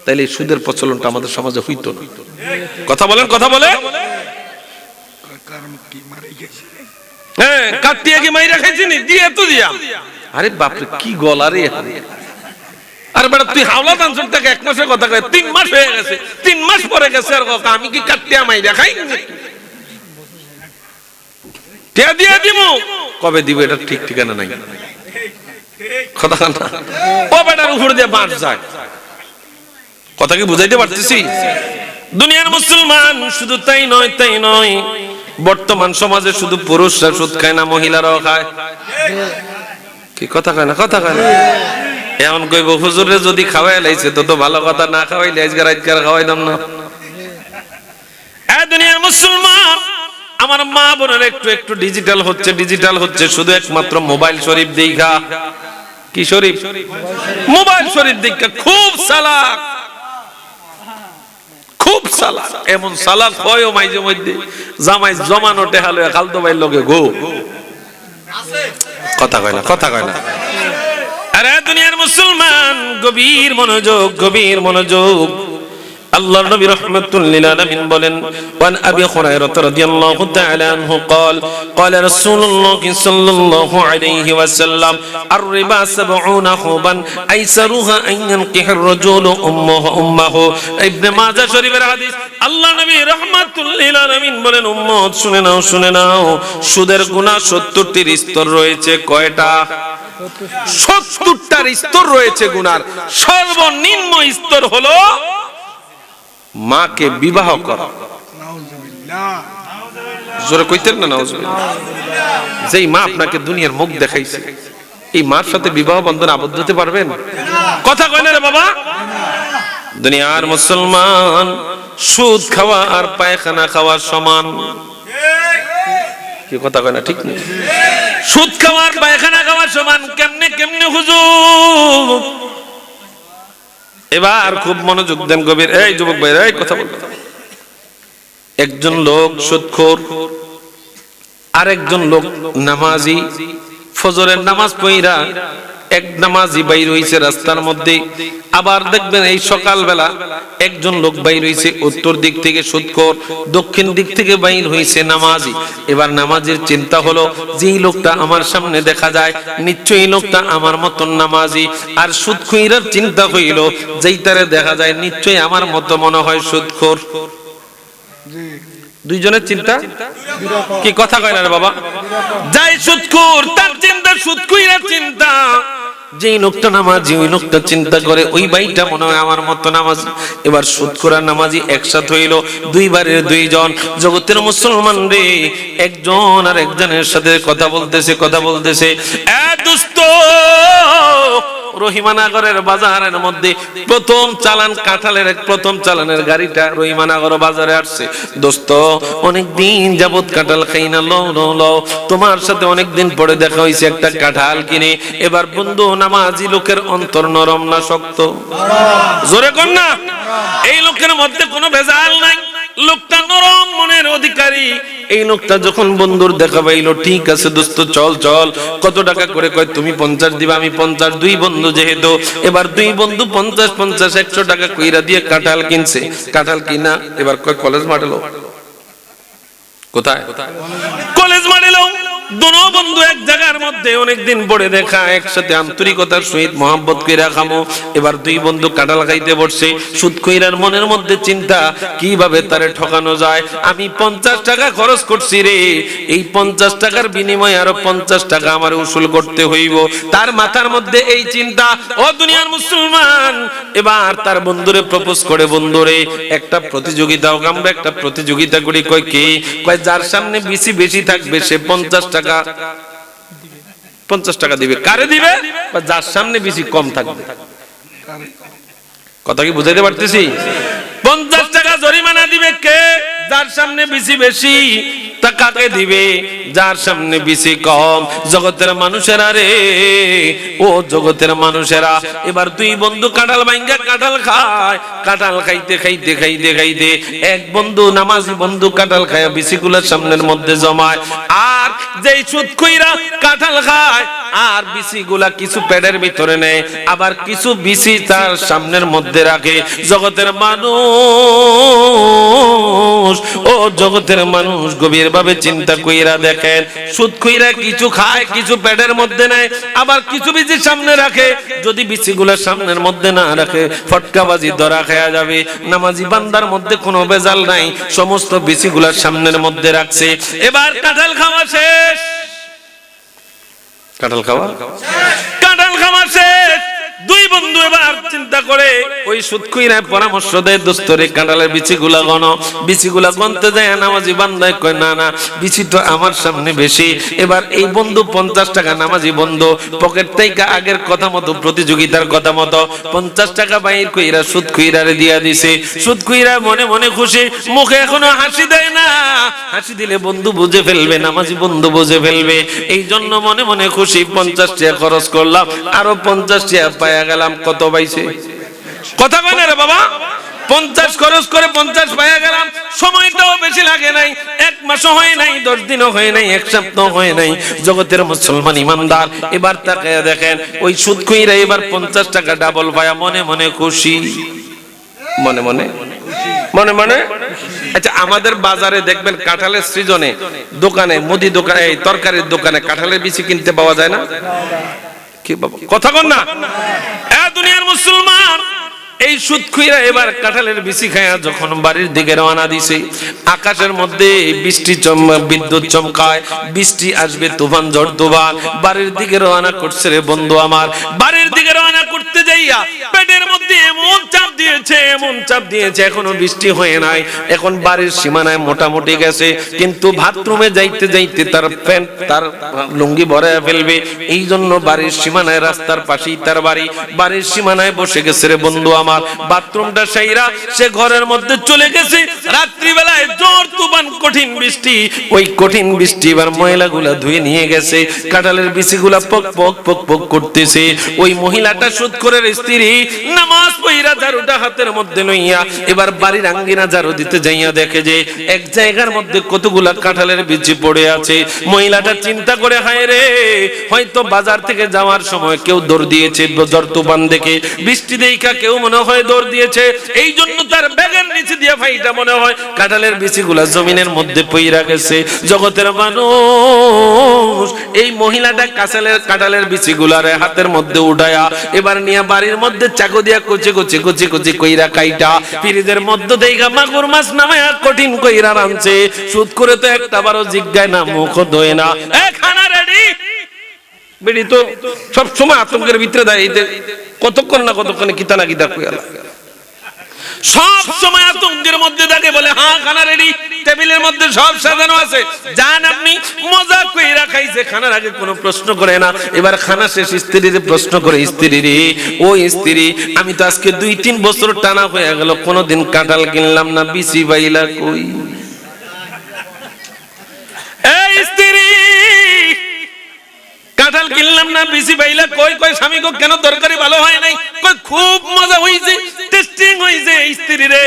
তাহলে সুদের প্রচলনটা আমাদের সমাজে হইতো না। কথা বলেন, কথা বলে। হ্যাঁ, কাটিয়ে কি মাইরা খাইছি নি? দিয়ে তো দিয়াম। আরে বাপরে কি গলা রে! আরে বেটা তুই হাওলাত আনছস টাকা 1 মাসের কথা কয়, 3 মাস হয়ে গেছে, 3 মাস পরে গেছে আর কথা আমি কি কাটিয়া মাইরা খাই? টিয়া দিয়ে দিমু, কবে দিব এটা ঠিক ঠিকানা নাই। কথা না ও বেটার উপর দিয়ে বাঁশ যায়। কথা কি বুঝাইতে পারতেছি? দুনিয়ার মুসলমান শুধু তাই নয়, বর্তমান সমাজে শুধু পুরুষরা সুদ খায় না, মহিলারাও খায়। কি কথা কয় না? কথা কয় না? এমন কইব হুজুরে যদি খাওয়াই লাইছে তো ভালো কথা, না খাওয়াইলে আজকে রাতকার খাওয়াইলাম না। দুনিয়ার মুসলমান আমার মা বোনের একটু ডিজিটাল হচ্ছে শুধু একমাত্র মোবাইল শরীফ দেখা। কি শরীফ? মোবাইল শরীফ দেখা খুব চালাক, খুব চালাক। এমন চালাক হয় মাঝে মধ্যে জামাই জমানো টেহা লইয়া খালতো ভাইয়ের লগে গো। কথা কয় না? কথা কয় না? আরে দুনিয়ার মুসলমান গভীর মনোযোগ। আল্লাহর নবী রাহমাতুল লিল আলামিন বলেন, ওয়ান আবি হুরায়রা রাদিয়াল্লাহু তাআলা আনহু قال قال رسول الله صلى الله عليه وسلم الربا 70 حبا ايسرها ان ينكح الرجل امه। ইবনে মাজাহ শরীফের হাদিস। আল্লাহর নবী রাহমাতুল লিল আলামিন বলেন, উম্মত শুনে নাও সুদের গুনাহ 70টির স্তর রয়েছে। কয়টা? 70টার স্তর রয়েছে গুনার। সর্বনিম্ন স্তর হলো মাকে বিবাহ করা। জোরে কইতেন না নাউজুবিল্লাহ? যেই মা আপনাকে দুনিয়ার মুখ দেখাইছে, এই মার সাথে বিবাহ বন্ধন আবদ্ধ হতে পারবেন? কথা কয় না রে বাবা? দুনিয়ার মুসলমান সুদ খাওয়া আর পায়খানা খাওয়া সমান। কি কথা কয় না? ঠিক না? সুদ খাওয়া আর পায়খানা খাওয়া সমান। কেমনে হুজুর? এবার খুব মনোযোগ দেন গভীর। এই যুবক ভাই, এই কথা বল। একজন লোক সুদখোর, আরেকজন লোক নামাজি। ফজরের নামাজ পড়া এক নামাজি বাইর হইছে রাস্তার মধ্যে। আবার দেখবেন এই সকালবেলা একজন লোক বাইর হইছে উত্তর দিক থেকে সুদখোর, দক্ষিণ দিক থেকে বাইর হইছে নামাজি। এবার নামাজের চিন্তা হলো যেই লোকটা আমার সামনে দেখা যায় নিশ্চয়ই লোকটা আমার মতন নামাজি। আর সুদখোরের চিন্তা হইল যেইটারে দেখা যায় নিশ্চয়ই আমার মতো মনে হয় সুদখোর। দুইজনের চিন্তা কি? কথা কয় না রে বাবা? যাই সুদখোর তার চিন্তা সুদখোরের চিন্তা। যেই লোকটা নামাজি ওই লোকটা চিন্তা করে ওই ভাইটা মনে হয় আমার মতো নামাজি। এবার সুদখোর আর নামাজি একসাথে হইল, দুইবারের দুইজন। জগতের মুসলমান রে, একজন আর একজনের সাথে কথা বলতেছে। এ দোস্ত, রহিমানগরের বাজারের মধ্যে প্রথম চালানের গাড়িটা রহিমানগর বাজারে আসছে। দোস্ত, অনেকদিন যাবত কাঁঠাল খাই না, লও তোমার সাথে অনেকদিন পরে দেখা হয়েছে, একটা কাঁঠাল কিনে। এবার বন্ধু, নামাজি লোকের অন্তর নরম না শক্ত? জোরে কর না। এই লোকের মধ্যে কোনো ভেজাল নাই, লোকটা নরম মনের অধিকারী। এই লোকটা যখন বন্ধুর দেখা পাইলো, ঠিক আছে দোস্ত চল চল, কত টাকা করে? কয় তুমি 50 দিবা, আমি 50। দুই বন্ধু যেহেতু, এবার দুই বন্ধু 50 100 টাকা কইরা দিয়ে কাঁঠাল কিনছে। কাঁঠাল কিনা এবার কয় কলেজ মাঠেলো। কোথায়? কলেজ মাঠেলো। দুনো বন্ধু এক জায়গার মধ্যে অনেকদিন পরে দেখা, একসাথে আন্তরিকতার সহিত মহব্বত কইরা খামো। এবার দুই বন্ধু কাঁঠাল খাইতে বসছে। সুদ কইরার মনের মধ্যে চিন্তা, কিভাবে তারে ঠকানো যায়। আমি 50 টাকা খরচ করছি রে, এই 50 টাকার বিনিময়ে আরো 50 টাকা আমার উসুল করতে হইব। তার মাথার মধ্যে এই চিন্তা। ও দুনিয়ার মুসলমান, এবার তার বন্ধুরে প্রপোজ করে, বন্ধুরে একটা প্রতিযোগিতা হোক, আমরা একটা প্রতিযোগিতা করি। কয় কি? কয় যার সামনে বেশি বেশি থাকবে সে 50 টাকা দিবে। কারে দিবে? যার সামনে বেশি কম থাকবে। কথা কি বুঝাইতে পারতেছি? 50 টাকা জরিমানা দিবে কে? যার সামনে বেশি বেশি। টাকাকে দিবে যার সামনে বেশি কম। জগতের মানুষেরা রে, ও জগতের মানুষেরা, এবার দুই বন্ধু কাঁঠাল ভাঙ্গা কাঁঠাল খায়। কাঁঠাল খাইতে খাইতে খাইতে খাইতে এক বন্ধু, নামাজি বন্ধু, কাঁঠাল খায় বিচিগুলোর সামনের মধ্যে জমায়। আর যেই সুদ কইরা কাঁঠাল খায় আর বিচিগুলা কিছু পেটের ভিতরে নেয়, আবার কিছু বিচি তার সামনের মধ্যে রাখে। জগতের মানুষ, ও জগতের মানুষ, গভীর ভাবে চিন্তা কইরা দেখেন, সুদ কইরা কিছু খায়, কিছু পেটের মধ্যে নেয়, আবার কিছু বিচি সামনে রাখে। যদি বিচিগুলা সামনের মধ্যে না রাখে, ফটকাবাজি ধরা খায়া যাবে। নামাজি বান্দার মধ্যে কোনো বেজাল নাই, সমস্ত বিচিগুলা সামনের মধ্যে রাখছে। এবার কাঁঠাল খাওয়া শেষ। কাঁঠাল খাওয়া শেষ। দুই বন্ধু এবার চিন্তা করে ওই সুদকুইরা পরামর্শ দেয়, দোস্তরে কাঁঠালের বিচিগুলা গণ। বিচিগুলা গণতে যায় নামাজি বান্দায় কয় না না, বিচি তো আমার সামনে বেশি। এবার এই বন্ধু 50 টাকা, নামাজি বন্ধু পকেট থেকে আগের কথা মতো, প্রতিযোগিতার কথা মতো 50 টাকা বাইর কইরা সুদকুইরারে দিয়া দিছে। সুদকুইরা মনে মনে খুশি, মুখে এখনো হাসি দেয় না। হাসি দিলে বন্ধু বুঝে ফেলবে, নামাজি বন্ধু বুঝে ফেলবে। এই জন্য মনে মনে খুশি, 50 টাকা খরচ করলাম, আরো 50 টাকা পাইয়া গেলাম। কত পাইছে? কথা কয় না রে বাবা? 50 খরচ করে 50 পাইয়া গেলাম। সময়টাও বেশি লাগে নাই, 1 মাসও হয় নাই, 10 দিনও হয় নাই, 1 সপ্তাহ হয় নাই। জগতের মুসলমান ইমানদার এবার তাকায়া দেখেন, ওই সুদকুইরা এবার 50 টাকা ডাবল পায়া মনে মনে খুশি। মনে মনে মনে মনে। আচ্ছা, আমাদের বাজারে দেখবেন কাঁঠালের সিজনে দোকানে, মুদি দোকানে, এই তরকারির দোকানে কাঁঠালের বিচি কিনতে পাওয়া যায় না? কি বাবা, কথা কন না? দুনিয়ার মুসলমান, এই সুদখুইরা এবার কাঁঠালের বিচি খায়া যখন বাড়ির দিকে রওনা দিছে, আকাশের মধ্যে বৃষ্টি বিদ্যুৎ চমকায়, বৃষ্টি আসবে, তুফান ঝড় তুফান। বাড়ির দিকে রওনা করছে রে বন্ধু আমার। বাড়ির দিকে রওনা করতে যাইয়া পেটের মধ্যে এমন চাপ দিয়েছে, এমন চাপ দিয়েছে, এখনো বৃষ্টি হয়ে নাই। এখন বাড়ির সীমানায় মোটামুটি গেছে, কিন্তু বাথরুমে যাইতে যাইতে তার প্যান্ট, তার লুঙ্গি ভরে ফেলবে। এই জন্য বাড়ির সীমানায়, রাস্তার পাশেই তার বাড়ি, বাড়ির সীমানায় বসে গেছে রে বন্ধু আমার। বাথরুমটা সাইরা সে ঘরের মধ্যে চলে গেছে। রাত্রিবেলায় জোর তুফান, কঠিন বৃষ্টি। ওই কঠিন বৃষ্টি এবার ময়লাগুলা ধুয়ে নিয়ে গেছে, কাঁঠালের বিচিগুলা পক পক পক পক করতেছে। ওই মহিলাটা সুদখোরের স্ত্রী নামাজ পড়া ঝাড়ুটা হাতের মধ্যে লইয়া এবার বাড়ির আঙ্গিনা ঝাড়ু দিতে যাইয়া দেখে যে এক জায়গার মধ্যে কতগুলা কাঁঠালের বিচি পড়ে আছে। মহিলাটা চিন্তা করে, হায় রে, হয়তো বাজার থেকে যাওয়ার সময় কেউ দৌড় দিয়েছে, ঝড় তুফান দেখে, বৃষ্টি দেখা কেউ মনে হয় দৌড় দিয়েছে। এই জন্য তার ব্যাগের নিচে দিয়ে ফাইটা মনে হয় কাঁঠালের বিচিগুলা জমিনের মধ্যে পইরা গেছে। জগতের মানুষ, এই মহিলাটা কাঁঠালের বিচিগুলারে হাতের মধ্যে উঠায়া এবার নিয়ে বাড়ির মধ্যে চাকু দিয়া কুচি কুচি কুচি কুচি কইরা কাইটা ফ্রিজের মধ্যে দেইগা মাগুর মাছ নামায়া কঠিন কইরা রাঁধছে। সুদ করে তো একটা বারো জিজ্ঞায় না, মুখ ধোয় না। খানা রেডি। বেড়ি তো সব সময় আতঙ্কের ভিতরে দেয়, কতক্ষণ না কতক্ষণে কিতা না কিতা কইলা, সব সময় আতঙ্কের মধ্যে থাকে। বলে হ্যাঁ খানা রেডি, টেবিলের মধ্যে সব সাজানো আছে, যান আপনি। মজা কইরা খাইছে, খানার আগে কোনো প্রশ্ন করে না। এবার খানা শেষ, স্ত্রীর প্রশ্ন করে, স্ত্রী রে, ও স্ত্রী, আমি তো আজকে 2-3 বছর টানা হয়ে গেল কোনোদিন কাঁঠাল কিনলাম না, বিচি বাইলা কই? এই স্ত্রী, কাঁঠাল কিনলাম না, বিচি বাইলা কই? কই স্বামী গো, কেন তরকারি ভালো হয় নাই? কই খুব মজা হইছে, টেস্টিং হইছে। স্ত্রী রে,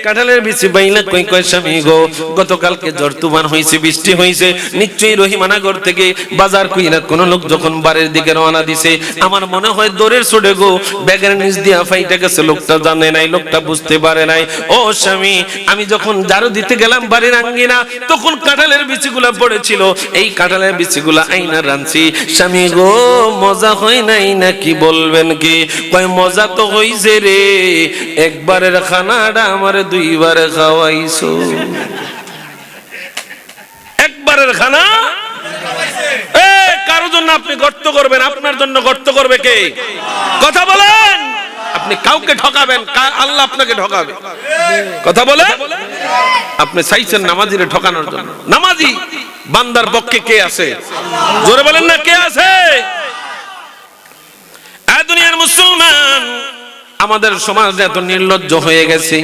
কাঁঠালের বিচি বাইলা কই কয় স্বামী গো গতকালকে ঝড় তুফান হইছে, বৃষ্টি হইছে, নিশ্চয়ই রহিমানগর থেকে বাজার কইরা কোন লোক যখন বাড়ির দিকে রওনা দিছে, আমার মনে হয় দৌড়ের ছুটে গো ব্যাগের নিচ দিয়া ফাইটা গেছে, লোকটা জানে নাই, লোকটা বুঝতে পারে নাই। ও স্বামী, আমি যখন ঝাড়ু দিতে গেলাম বাড়ির আঙ্গিনা, তখন কাঁঠালের বিচিগুলা পড়েছিল, এই কাঁঠালের বিচিগুলা আইনা রাঁধছি। স্বামী গো মজা হয় নাই নাকি বলবেন কি? কয় মজা তো হইছে রে, একবারের খানাটা আমারে দুইবারে খাওয়াইছো। একবারের খানা কারো জন্য আপনি গর্ত করবেন, আপনার জন্য গর্ত করবে কে? কথা বলেন। আপনি কাউকে ঠকাবেন, আল্লাহ আপনাকে ঠকাবে। কথা বলে আপনি চাইছেন নামাজিরে ঠকানোর জন্য। নামাজি বান্দার পক্ষে কে আছে? জোরে বলেন না, কে আছে? এই দুনিয়ার মুসলমান, আমাদের সমাজ এত নির্লজ্জ হয়ে গেছে।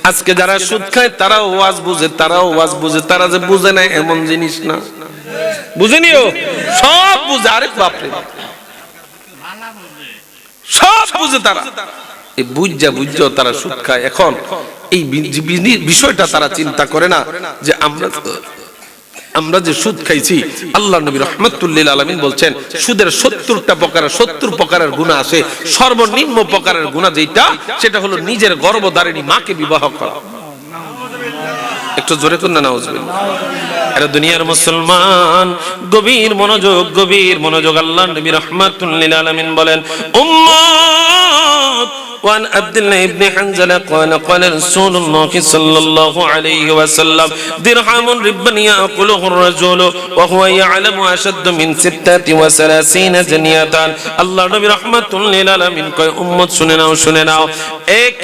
আজকে যারা সুদ খায় তারাও ওয়াজ বুঝে, তারা যে বুঝে না এমন জিনিস না। বুঝেনিও, সব বুঝে। আরে বাপরে, সব বুঝে তারা। এই বুঝা তারা সুদ খায়। এখন এই বিষয়টা তারা চিন্তা করে না যে আমরা যে সুদ খাইছি, আল্লাহ নবী রাহমাতুল লিল আলামিন বলছেন সুদের 70 প্রকারের গুনাহ আছে। সর্বনিম্ন প্রকারের গুনাহ যেটা, সেটা হলো নিজের গর্ভধারিণী মাকে বিবাহ করা। একটু জোরে করুন না নাউজুবিল্লাহ। আরে দুনিয়ার মুসলমান, গভীর মনোযোগ। আল্লাহ নবী রাহমাতুল লিল আলামিন বলেন, উম্মত وعن عبد الله بن حنزلة قال رسول الله صلى الله عليه وسلم درهم ربا يأكله الرجل وهو يعلم أشد من 36 جنية। আল্লাহ নবী রাহমাতুল লিল আলামিন কয়, উম্মত শুনে নাও,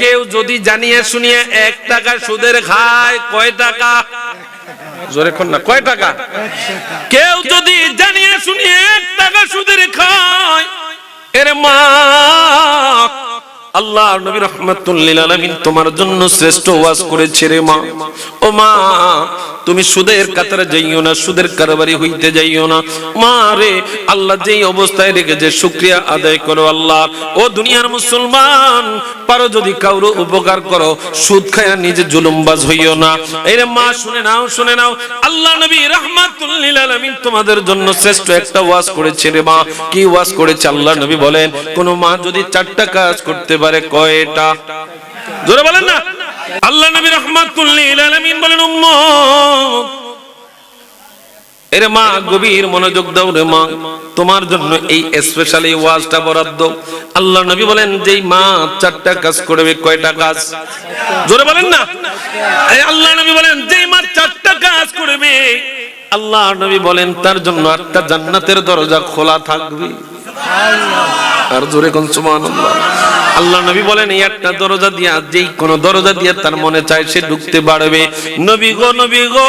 কেউ যদি জানিয়ে শুনিয়ে 1 টাকা সুদের খায়, কয় টাকা? জোরে কোন না, কয় টাকা? কেউ যদি জানিয়ে শুনিয়ে 1 টাকা সুদের খায়, এর মা, আল্লাহ নবী রাহমাতুল লিল আলামিন তোমার জন্য শ্রেষ্ঠ ওয়াজ করেছে রে মা। ও মা, তুমি সুদের কাতারে যাইও না, সুদের কারবারি হইতে যাইও না। মা রে, আল্লাহ যেই অবস্থায় রেখেছে শুকরিয়া আদায় করো আল্লাহ। ও দুনিয়ার মুসলমান, পারো যদি কারো উপকার করো, সুদ খায়া নিজে জুলুমবাজ হইও না। এরে মা শুনে নাও, আল্লাহ নবী রাহমাতুল লিল আলামিন তোমাদের জন্য শ্রেষ্ঠ একটা ওয়াজ করেছে রে মা। কি ওয়াজ করেছে? আল্লাহ নবী বলেন, কোন মা যদি 4টা কাজ করতে পারে, কয়টা? জোরে বলেন না। আল্লাহ নবী রাহমাতুল লিল আলামিন বলেন, উম্মত, এরে মা গভীর মনোযোগ দাও রে মা, তোমার জন্য এই স্পেশালি ওয়াজটা বরাদ্দ। আল্লাহ নবী বলেন, যেই মা 4টা কাজ করবে, কয়টা কাজ? জোরে বলেন না। আল্লাহ নবী বলেন, যেই মা 4টা কাজ করবে, আল্লাহ নবী বলেন তার জন্য 8টা জান্নাতের দরজা খোলা থাকবে। আর জোরে কোন সুবহানাল্লাহ। আল্লাহ নবী বলেন, এই একটা দরজা দিয়া, যেই কোন দরজা দিয়ে তার মনে চায় সে ঢুকতে পারবে। নবী গো,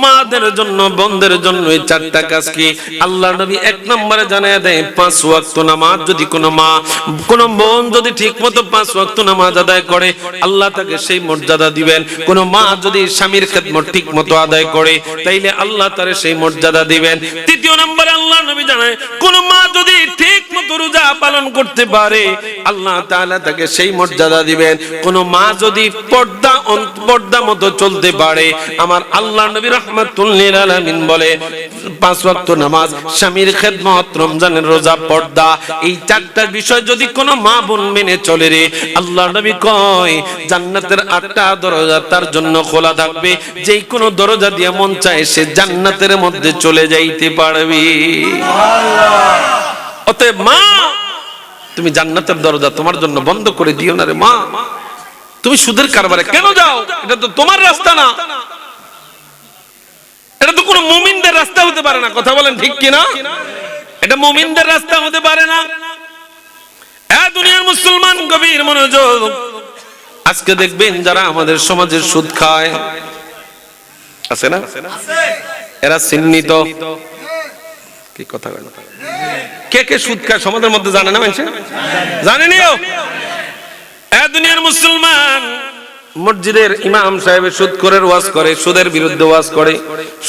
মাদের জন্য, বোনদের জন্য এই 4টা কাজ কি? আল্লাহ নবী 1 নম্বরে জানায় দেয়, 5 ওয়াক্ত নামাজ। যদি কোনো মা, কোনো বোন যদি ঠিকমতো 5 ওয়াক্ত নামাজ আদায় করে, আল্লাহ তাকে সেই মর্যাদা দিবেন। কোনো মা যদি স্বামীর খেদমত ঠিকমতো আদায় করে, তাইলে আল্লাহ তারে সেই মর্যাদা দিবেন। 3 নম্বরে আল্লাহ নবী জানায়, কোন মা যদি ঠিকমতো রোজা পালন করতে পারে, আল্লাহ তাআলা তাকে সেই মর্যাদা দিবেন। কোন মা যদি পর্দা মতো চলতে পারে, আমার আল্লাহ নবী রাহমাতুল লিল আলামিন বলে 5 ওয়াক্ত নামাজ, স্বামীর খেদমত, রমজানের রোজা, পর্দা, এই 4টা বিষয় যদি কোন মা বোন মেনে চলে রে, আল্লাহ নবী কয় জান্নাতের 8টা দরজা তার জন্য খোলা থাকবে। যেই কোন দরজা দিয়ে মন চায় সে জান্নাতের মধ্যে চলে যাইতে পারবে। অতএব মা, তুমি জান্নাতের দরজা তোমার জন্য বন্ধ করে দিও না রে মা। তুমি সুদের কারবারে কেন যাও? এটা তো তোমার রাস্তা না, এটা তো কোনো মুমিনদের রাস্তা হতে পারে না। কথা বলেন ঠিক কিনা? এটা মুমিনদের রাস্তা হতে পারে না। দুনিয়ার মুসলমান, গভীর মনোযোগ। আজকে দেখবেন যারা আমাদের সমাজের সুদ খায়, আছে না? এরা চিহ্নিত। কি কথা বলে? কে সুদ খায় সমাজের মধ্যে জানে না? মানুষ জানেনিও। দুনিয়ার মুসলমান, মসজিদের ইমাম সাহেব সুদখোরের ওয়াজ করে, সুদের বিরুদ্ধে ওয়াজ করে।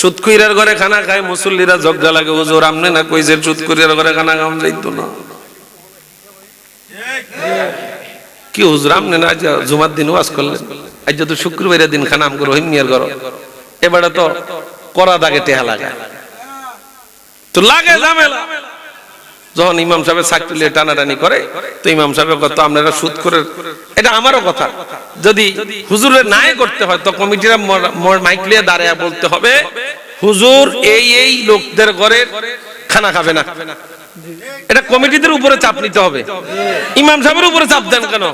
সুদখোরের ঘরে খানা খায়, মুসল্লিরা ঝগড়া লাগে, হুজুর আমনে না কইছে সুদখোরের ঘরে খানা খাওয়া যাইতো না। কি হুজুর আমনে না জুমার দিন ওয়াজ করলেন? আজ যত শুক্রবারের দিন খানা আমগো রহিম মিয়ার ঘর এবারে তো করা দাগে টেহা লাগে তো লাগে ঝামেলা যখন ইমাম সাহেব সাকতুলে টানাটানি করে তো ইমাম সাহেব কত আপনারা সুদ করে এটা আমারও কথা যদি হুজুরের নাই করতে হয় তো কমিটিরা মাইক লিয়ে দাঁড়ায় বলতে হবে হুজুর এই লোকদের ঘরে খানা খাবে না এটা কমিটিদের উপরে চাপ নিতে হবে ইমাম সাহেবের উপরে চাপ দেন কেন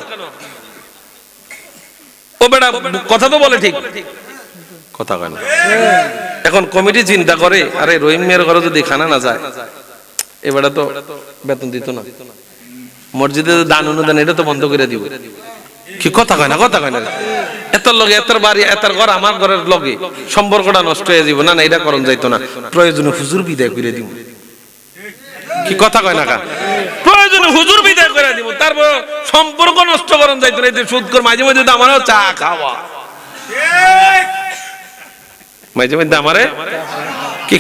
ও বেটা কথা তো বলে ঠিক কথা কেন এখন কমিটি চিন্তা করে আরে রহিম মিয়ার ঘরে যদি খানা না যায় এবারে তো বেতন দিত না মসজিদে দান অনুদান এটা তো বন্ধ করে দিব কি কথা কয় না এত লগে এত বাড়ি এত ঘর আমার ঘরের লগে সম্পর্কটা নষ্ট হয়ে যাব না না এটা করণ যাইতো না প্রয়োজনে হুজুর বিদায় করে দিব কি কথা কয় না প্রয়োজনে হুজুর বিদায় করে দিব তারপর সম্পর্ক নষ্ট করণ যাইতো না এই সুদ কর মাঝে মাঝে তো আমারও চা খাওয়া মাঝে মাঝে আমারে কি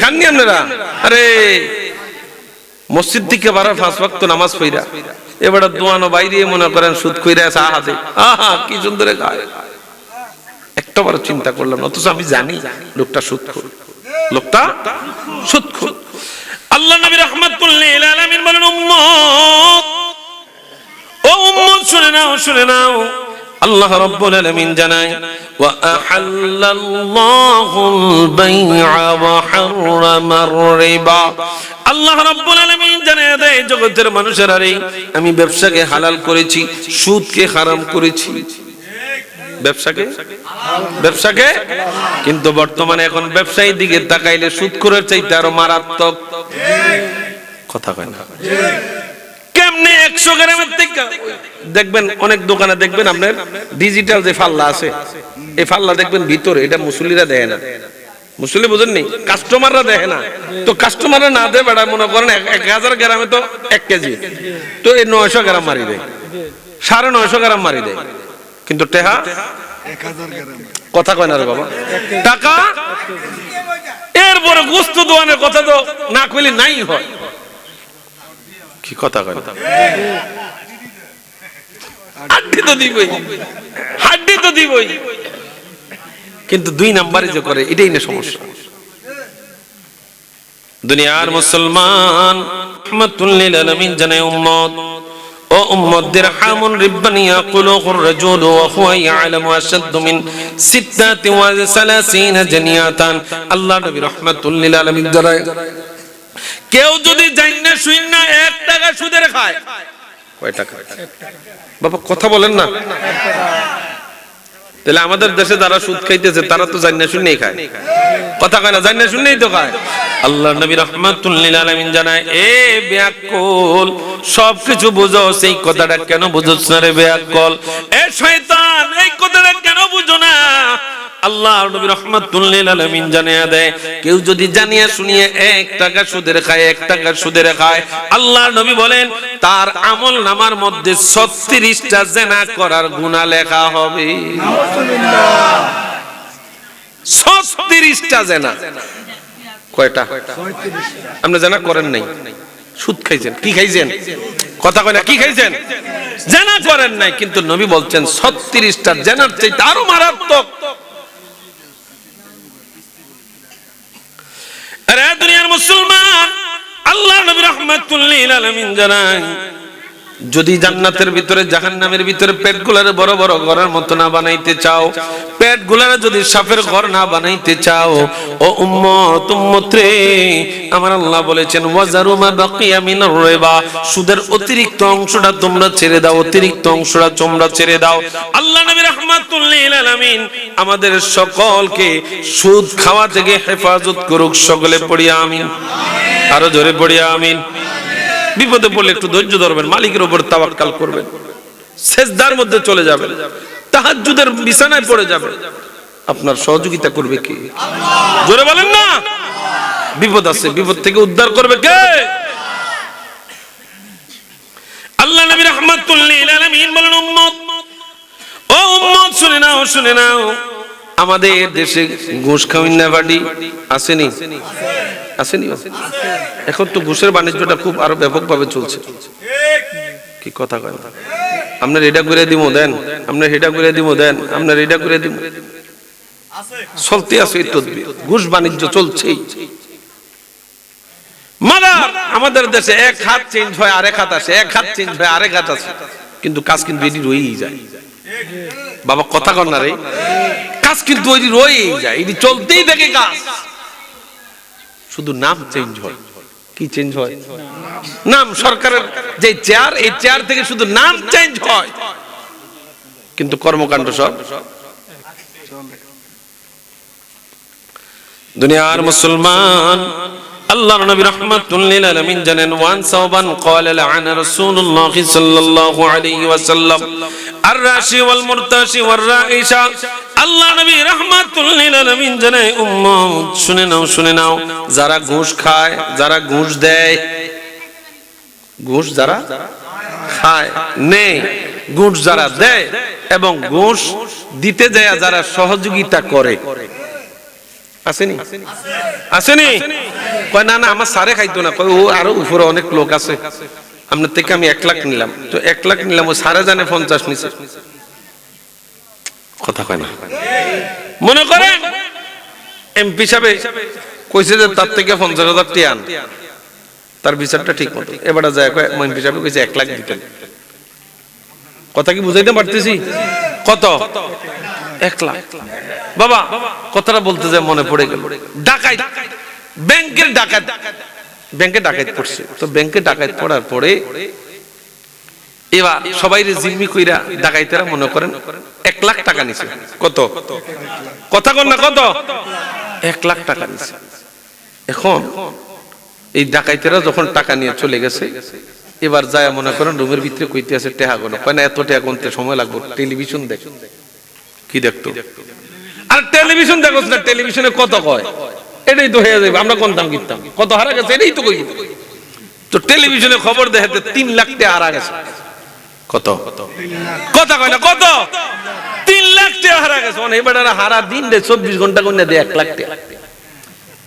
খাননি আপনারা আরে মসজিদ থেকে বারো 5 ওয়াক্ত নামাজ পড়া এবারে দোয়ানো বাইরে মনে করেন সুদ কইরা আছে হাতে আহা কি সুন্দর গায় একটা বার চিন্তা করলাম অথচ আমি জানি লোকটা সুদখোর আল্লাহ নবী রাহমাতুল লিল আলামিন বলেন উম্মত ও উম্মত শুনে নাও আল্লাহ রাব্বুল আলামিন জানায় ওয়া আহাল্লাল্লাহুল বাই'a ওয়া হারামার রিবা আল্লাহ রাব্বুল আলামিন জানায় দেয় জগতের মানুষেরা রে আমি ব্যবসাকে হালাল করেছি সুদকে হারাম করেছি ব্যবসাকে কিন্তু বর্তমানে এখন ব্যবসায়ীর দিকে তাকাইলে সুদখোরের চাইতে আরো মারাত্মক কথা কয় না কেমনে 100 গ্রামের থেকে দেখবেন অনেক দোকানে দেখবেন আপনার ডিজিটাল যে ফাল্লা আছে এই ফাল্লা দেখবেন ভিতরে এটা মুসল্লিরা দেয় না মুসল্লি বুঝেননি কাস্টমাররা দেয় না তো কাস্টমাররা না দেয় বেড়া মনে করেন 1000 গ্রামে তো 1 কেজি তো এই 900 গ্রাম মারি দেয় 950 গ্রাম মারি দেয় কিন্তু টেহা 1000 গ্রাম কথা কয় না রে বাবা টাকা এরপরে গোস্ত দোয়ানের কথা তো না কইলে নাই হয় কি কথা কয় হাড্ডি তো দিবই কিন্তু 2 নাম্বারে যে করে এটাই না সমস্যা দুনিয়ার মুসলমান রাহমাতুল লিল আলামিন জানে উম্মত ও উম্মত দিরহামুন রিব্বানি ইয়াকুলুর রাজুল ওয়া হুয়া ইয়ালামু আশাদ্দু মিন 36 জানিয়াতান আল্লাহ নবী রাহমাতুল লিল আলামিন জানায় কেউ যদি জান্না শুইনা 1 টাকা সুদের খায় কয় টাকা বাবা কথা বলেন না তাহলে আমাদের দেশে যারা সুদ খাইতেছে তারা তো জান্না শুনেই খায় কথা কয় না জান্না শুনেই তো খায় আল্লাহর নবী রাহমাতুল লিল আলামিন জানায় এ বেয়াক্কুল সবকিছু বুঝো সেই কথাটা কেন বুঝছ না রে বেয়াক্কুল এ শয়তান এই কথাটা কেন বুঝো না আল্লাহর নবী রাহমাতুল লিল আলামিন জানিয়ে দেয় কেউ যদি জানিয়া শুনিয়ে 1 টাকা সুদের খায় 1 টাকা সুদের খায় আল্লাহর নবী বলেন তার আমল নামার মধ্যে 36টা জিনা করার গুনাহ লেখা হবে নাউজুবিল্লাহ 36টা জিনা কয়টা 36টা আপনি জানা করেন নাই সুদ খাইছেন কি খাইছেন কথা কয় না কি খাইছেন জিনা করেন নাই কিন্তু নবী বলছেন 36টা জিনার চাইতে আরো মারাত্মক আরে দুনিয়ার মুসলমান আল্লাহ নবী রাহমাতুল লিল আলামিন জানায় যদি জান্নাতের ভিতরে জাহান্নামের ভিতরে পেটগুলারে বড় বড় ঘরের মত না বানাইতে চাও পেটগুলারে যদি সাপের ঘর না বানাইতে চাও ও উম্মত রে আমার আল্লাহ বলেছেন ওয়াজারু মা বাকিয়া মিনার রিবা সুদের অতিরিক্ত অংশটা তোমরা ছেড়ে দাও অতিরিক্ত অংশটা তোমরা ছেড়ে দাও আল্লাহ নবী রাহমাতুল লিল আলামিন আমাদের সকলকে সুদ খাওয়া থেকে হেফাজত করুক সকলে পড়ি আমিন আরো জোরে পড়ি আমিন বিপদে পড়লে একটু ধৈর্য ধরবেন মালিকের উপর তাওয়াক্কাল করবেন সেজদার মধ্যে চলে যাবেন তাহাজ্জুদের বিছানায় পড়ে যাবেন আপনার সহযোগিতা করবে কে আল্লাহ জোরে বলেন না বিপদ আছে বিপদ থেকে উদ্ধার করবে কে আল্লাহ নবী রাহমাতুল লিল আলামিন বলেন উম্মত ও উম্মত শুনে নাও আমাদের দেশে ঘুষ খাওয়িনা বাড়ি আসেনি এখন তো ঘুষের বাণিজ্যটা খুব আরো ব্যাপকভাবে চলছে কি কথা কয় আপনার এটা করে দিব দেন, আপনার এটা করে দিব দেন, আপনার এটা করে দিব, চলতে আছে এই তদবির, ঘুষ বাণিজ্য চলছেই। মাদার আমাদের দেশে এক হাত চেঞ্জ হয় আরেক হাত আসে, এক হাত চেঞ্জ হয় আরেক হাত আসে, কিন্তু কাজ কিন্তু এটি রয়েই যায়। বাবা কথা কর না রে, কাজ কিন্তু এটি রয়েই যায়, এটি চলতেই থাকে কাজ, শুধু নাম চেঞ্জ হয়। কি চেঞ্জ হয়? নাম। সরকারের যে চেয়ার, এই চেয়ার থেকে শুধু নাম চেঞ্জ হয়, কিন্তু কর্মকাণ্ড সব। দুনিয়ার মুসলমান, আল্লাহর নবী রাহমাতুল লিল আলামিন জানেন, ওয়ান সাওবান ক্বালা লাআনা রাসূলুল্লাহ সাল্লাল্লাহু আলাইহি ওয়াসাল্লাম আর-রাশি ওয়াল মুরতাশি ওয়ার রাইশা। আল্লাহ নবী রাহমাতুল লিল আলামিন জানেন, উম্মত শুনে নাও, শুনে নাও, যারা ঘুষ খায়, যারা ঘুষ দেয়, ঘুষ যারা খায় নেই, ঘুষ যারা দেয় এবং ঘুষ দিতে যায় যারা সহযোগিতা করে, আসেনি? আসেনি? কয় না না আমার সারে খাইতো না, কয় ও আরো উপরে অনেক লোক আছে, আপনার থেকে আমি 1 লাখ নিলাম, তো 1 লাখ নিলাম, ও সারে জানে 50 নিছে। কথা কয় না। মনে করেন এমপি সাহেব কইছে যে তার থেকে 50,000 টাকা আন, তার বিচারটা ঠিক মতো, এবারে যায় কয় এমপি সাহেব কইছে 1 লাখ দিতেন। কথা কি বুঝাইতে পারতেছি? কত? 1 লাখ। বাবা কথাটা বলতে যায় মনে পড়ে গেল, ডাকাত, ব্যাংকের ডাকাত, ব্যাংকে ডাকাত পড়ছে, তো ব্যাংকে ডাকাত পড়ার পরে এবার সবাই জিম্মি কইরা ডাকাইতেরা মনে করেন 1 লাখ টাকা নিছে। কত? কথা কন না, কত? 1 লাখ টাকা নিছে। এখন এই ডাকাইতেরা যখন টাকা নিয়ে চলে গেছে, এবার যায় মনে করেন রুমের ভিতরে কইতে আছে টাকা গোনা, কয় না এত টাকা গুনতে সময় লাগবে, টেলিভিশন দেখ। কি দেখতো? আর টেলিভিশন দেখোস না, টেলিভিশনে কত কয় এটাই তো হয়ে যাবে, আমরা কোন দাম কিনতাম, কত হারা গেছে এটাই তো কই। তো টেলিভিশনে খবর দেখাতে 3 লাখ টাকা হারা গেছে। কত? কথা কয় না, কত? 3 লাখ টাকা হারা গেছে। মানে এবার হারা দিন 24 ঘন্টা করে দেয় 1 লাখ টাকা।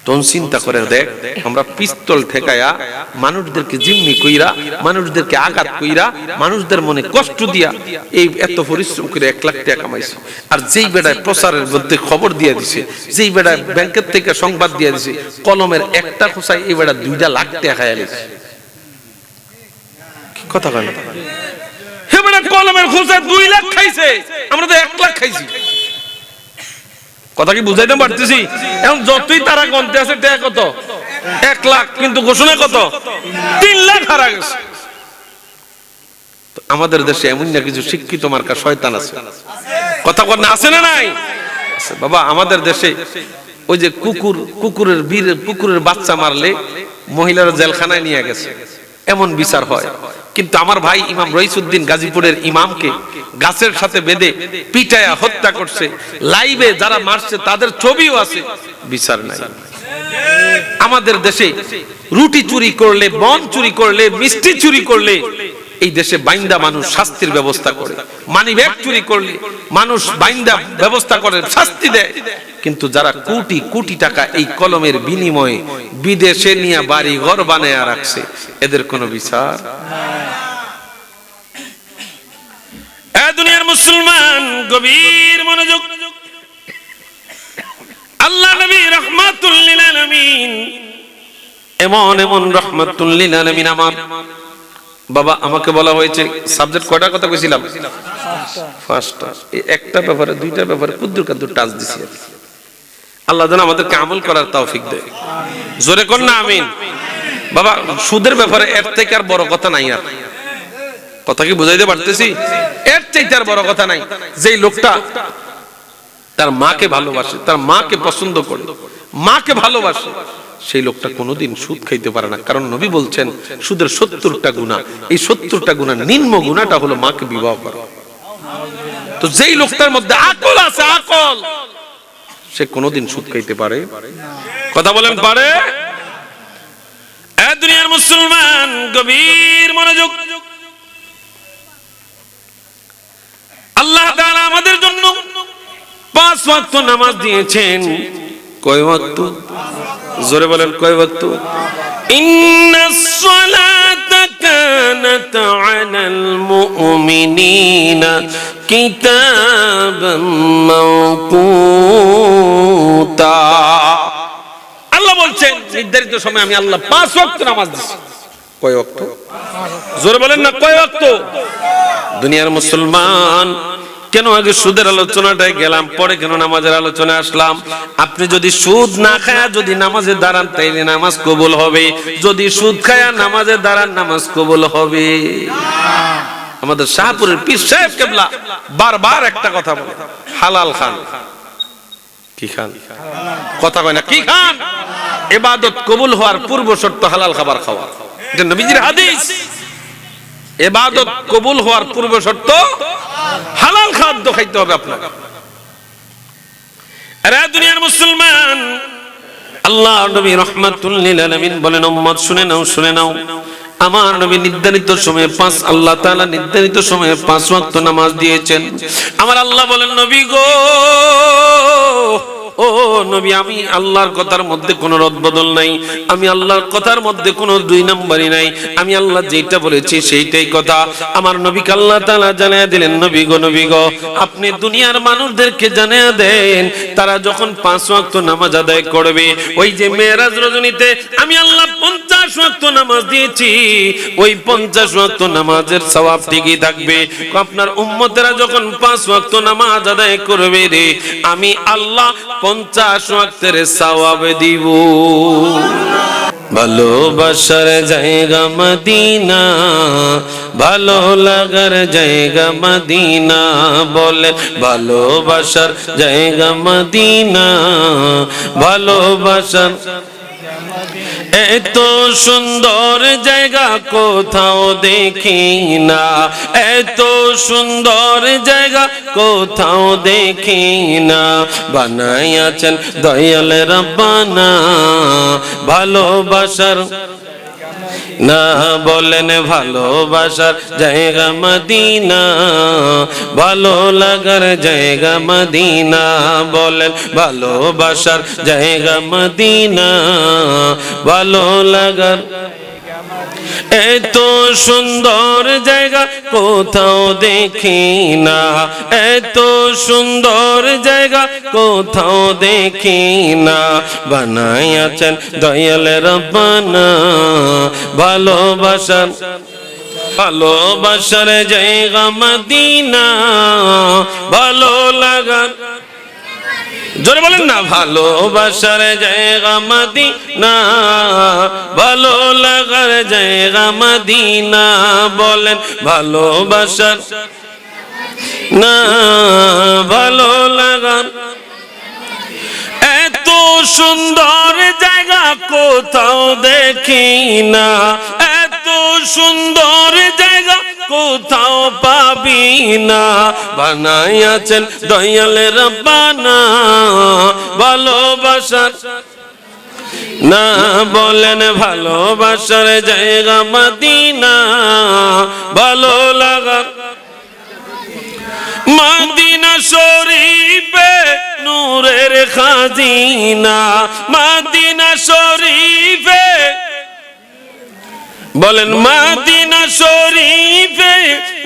তখন চিন্তা করে দেখ, আমরা পিস্তল ঠেকায়া মানুষদেরকে জিম্মি কইরা, মানুষদেরকে আঘাত কইরা, মানুষদের মনে কষ্ট দিয়া এই এত পরিশ্রম করে 1 লাখ টাকা কামাইছে। আর যেই বেড়ায় প্রচারের মধ্যে খবর দিয়ে দিছে, যেই বেড়ায় ব্যাংকের থেকে সংবাদ দিয়ে দিছে, কলমের একটা খোঁচায় এই বেড়া 2 লাখ টাকা খাইয়া গেছে। কি কথা কয় না? হে বেড়া কলমের খোঁচায় 2 লাখ খাইছে, আমরা তো 1 লাখ খাইছি। কথা কি বুঝাইতে পারতেছি? এখন যতই তারা গন্তে আছে টাকা কত? 1 লাখ, কিন্তু ঘোষণা কত? 3 লাখ হারা গেছে। আমাদের দেশে এমন না কিছু শিক্ষিত মার্কা শয়তান আছে, কথা কর না, আছে না নাই? বাবা আমাদের দেশে ওই যে কুকুরের বাচ্চা মারলে মহিলারা জেলখানায় নিয়ে গেছে, এমন বিচার হয়। কিন্তু আমার ভাই ইমাম রইসউদ্দিন গাজীপুরের ইমামকে গাছের সাথে বেঁধে পিটায়া হত্যা করছে, লাইভে যারা মারছে তাদের ছবিও আছে, বিচার নাই। আমাদের দেশে রুটি চুরি করলে, বন চুরি করলে, মিষ্টি চুরি করলে এই দেশে বাইন্দা মানুষ শাস্তির ব্যবস্থা করে, মানি ব্যাগ চুরি করলে মানুষ বাইন্দা ব্যবস্থা করে, শাস্তি দেয়। কিন্তু যারা কোটি কোটি টাকা এই কলমের বিনিময়ে বিদেশে নিয়ে বাড়ি ঘর বানায় রাখছে, এদের কোনো বিচার। এ দুনিয়ার মুসলমান গভীর মনোযোগ, আল্লাহ নবী রাহমাতুল লিল আলামিন, এমন এমন রাহমাতুল লিল আলামিন। আমার বাবা আমাকে বলা হয়েছে সাবজেক্ট কয়টা কথা কইছিলাম? 5টা। এই একটা ব্যাপারে 2টা ব্যাপারে কুদ্দুর কাদ্দুর টাচ দিছি। আল্লাহ যেন আমাদেরকে আমল করার তৌফিক দেয়। জোরে কোন না আমিন। বাবা সুদের ব্যাপারে এর থেকে আর বড় কথা নাই। আর কথা কি বুঝাইতে পারতেছি? এর চাইতে আর বড় কথা নাই। যেই লোকটা তার মাকে ভালোবাসে, তার মাকে পছন্দ করে, মাকে ভালোবাসে, সেই লোকটা কোনোদিন সুদ খাইতে পারে না। কারণ নবী বলছেন সুদের 70টা গুনাহ, এই 70টা গুনাহ নিম্ন গুনাহটা হলো মাকে বিবাহ করা। তো যেই লোকটার মধ্যে আকল আছে, আকল, সে কোনোদিন সুদ খাইতে পারে? কথা বলেন পারে? এ দুনিয়ার মুসলমান গভীর মনোযোগ, আল্লাহ তাআলা আমাদের জন্য 5 ওয়াক্ত নামাজ দিয়েছেন। কয় ওয়াক্ত? জোরে বলেন কয় ওয়াক্ত? ইন্নাস সালাতা কানা كانت على المؤمنين كتابا موقوتا আল্লাহ বলছেন নির্ধারিত সময় আমি আল্লাহ 5 ওয়াক্ত নামাজ দিছি কয় ওয়াক্ত জোরে বলেন না কয় ওয়াক্ত দুনিয়ার মুসলমান কেন আগে সুদের আলোচনাটায় গেলাম পরে কেন নামাজের আলোচনায় আসলাম আপনি যদি সুদ না খায়া যদি নামাজে দাঁড়ান তাইলে নামাজ কবুল হবে যদি সুদ খায়া নামাজে দাঁড়ান নামাজ কবুল হবে আমাদের শাহপুরের পীর সাহেব কেবলা বারবার একটা কথা বলে হালাল খান কি খান কথা কয় না কি খান ইবাদত কবুল হওয়ার পূর্ব শর্ত হালাল খাবার খাওয়া এটা নবীজির হাদিস ইবাদত কবুল হওয়ার পূর্ব শর্ত হালাল খাদ্য খাইতে হবে আপনাকে আরে দুনিয়ার মুসলমান আল্লাহ নবী রাহমাতুল লিল আলামিন বলেন উম্মত শুনে নাও আমার নবী নির্ধারিত সময়ে 5 আল্লাহ তাআলা নির্ধারিত সময়ে 5 ওয়াক্ত নামাজ দিয়েছেন আমার আল্লাহ বলেন নবী গো ও নবী আমি আল্লাহর কথার মধ্যে কোনো রদবদল নাই আমি আল্লাহর কথার মধ্যে কোনো দুই নাম্বারই নাই আমি আল্লাহ যেটা বলেছি সেইটাই কথা আমার নবীকে আল্লাহ তাআলা জানিয়ে দিলেন নবী গো আপনি দুনিয়ার মানুষদেরকে জানিয়ে দেন তারা যখন 5 ওয়াক্ত নামাজ আদায় করবে ওই যে মেরাজ রজনীতে আমি আল্লাহ 50 ওয়াক্ত নামাজ দিয়েছি ওই 50 ওয়াক্ত নামাজের সওয়াব ঠিকই থাকবে আপনার উম্মতেরা যখন 5 ওয়াক্ত নামাজ আদায় করবে রে আমি আল্লাহ 50 ওয়াক্তের সওয়াব দিব ভালোবাসার জায়গা মদিনা ভালো লাগার জায়গা মদিনা বলে ভালোবাসার জায়গা মদিনা ভালোবাসার এত সুন্দর জায়গা কোথাও দেখি না এত সুন্দর জায়গা কোথাও দেখি না বানাইয়াছেন দয়াল রব্বানা ভালোবাসার না বলেন ভালোবাসার জায়গা মদিনা ভালো লাগার জায়গা মদিনা বলেন ভালোবাসার জায়গা মদিনা ভালো লাগার এত সুন্দর জায়গা কোথাও দেখি না এত সুন্দর জায়গা কোথাও দেখি না বানাইয়াছেন দয়াল রব্বানা ভালোবাসার জায়গা মদিনা ভালো লাগার জোরে বলেন না ভালোবাসার জায়গা মদিনা ভালো লাগার জায়গা মদিনা বলেন ভালোবাসার না ভালো লাগার এত সুন্দর জায়গা কোথাও দেখি না এত সুন্দর জায়গা কোথাও পাবি না বানাইয়াছেন দয়াল রব্বানা ভালোবাসার না বলেন ভালোবাসার জায়গা মদিনা ভালো লাগার মদিনা শরীফে নূরের খাজিনা মদিনা শরীফে বলেন মদিনা শরীফে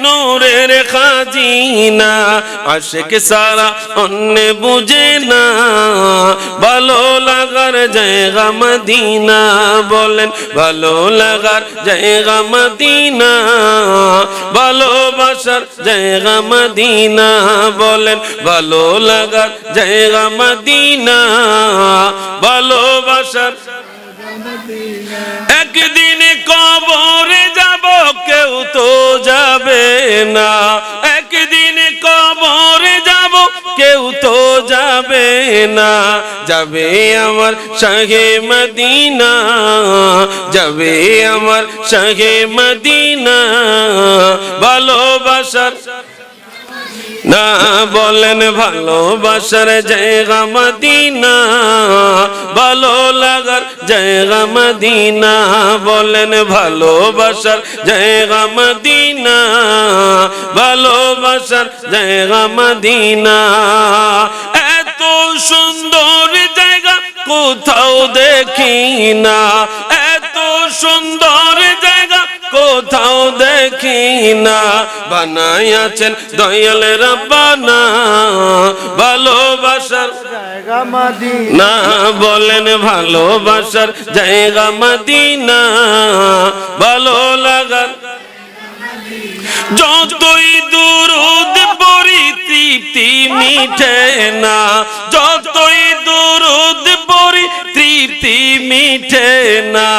নূরের খাজিনা আশিক সারা অন্য বুঝে না ভালো লাগার জায়গা মদিনা বলেন ভালো লাগার জায়গা মদিনা ভালোবাসার জায়গা মদিনা বলেন ভালো লাগার জায়গা মদিনা ভালোবাসার একদিন কবরে যাব কেউ তো যাবে না একদিন কবরে যাব কেউ তো যাবে না যাবে আমার শাহে মদিনা যাবে আমার শাহে মদিনা ভালোবাসার না বলেন ভালোবাসার জায়গা মদিনা ভালো লাগার জায়গা মদিনা বলেন ভালোবাসার জায়গা মদিনা ভালোবাসার জায়গা মদিনা এত সুন্দর জায়গা কোথাও দেখি না এত সুন্দর জায়গা কোথাও দেখি না, বানাইয়াছেন দয়াল রব্বানা ভালোবাসার জায়গা মদিনা, না বলেন ভালোবাসার জায়গা মদিনা, ভালো লাগার যতই দুরুদ পড়ি তৃপ্তি মিটে না, যতই দুরুদ পড়ি তৃপ্তি মিটে না,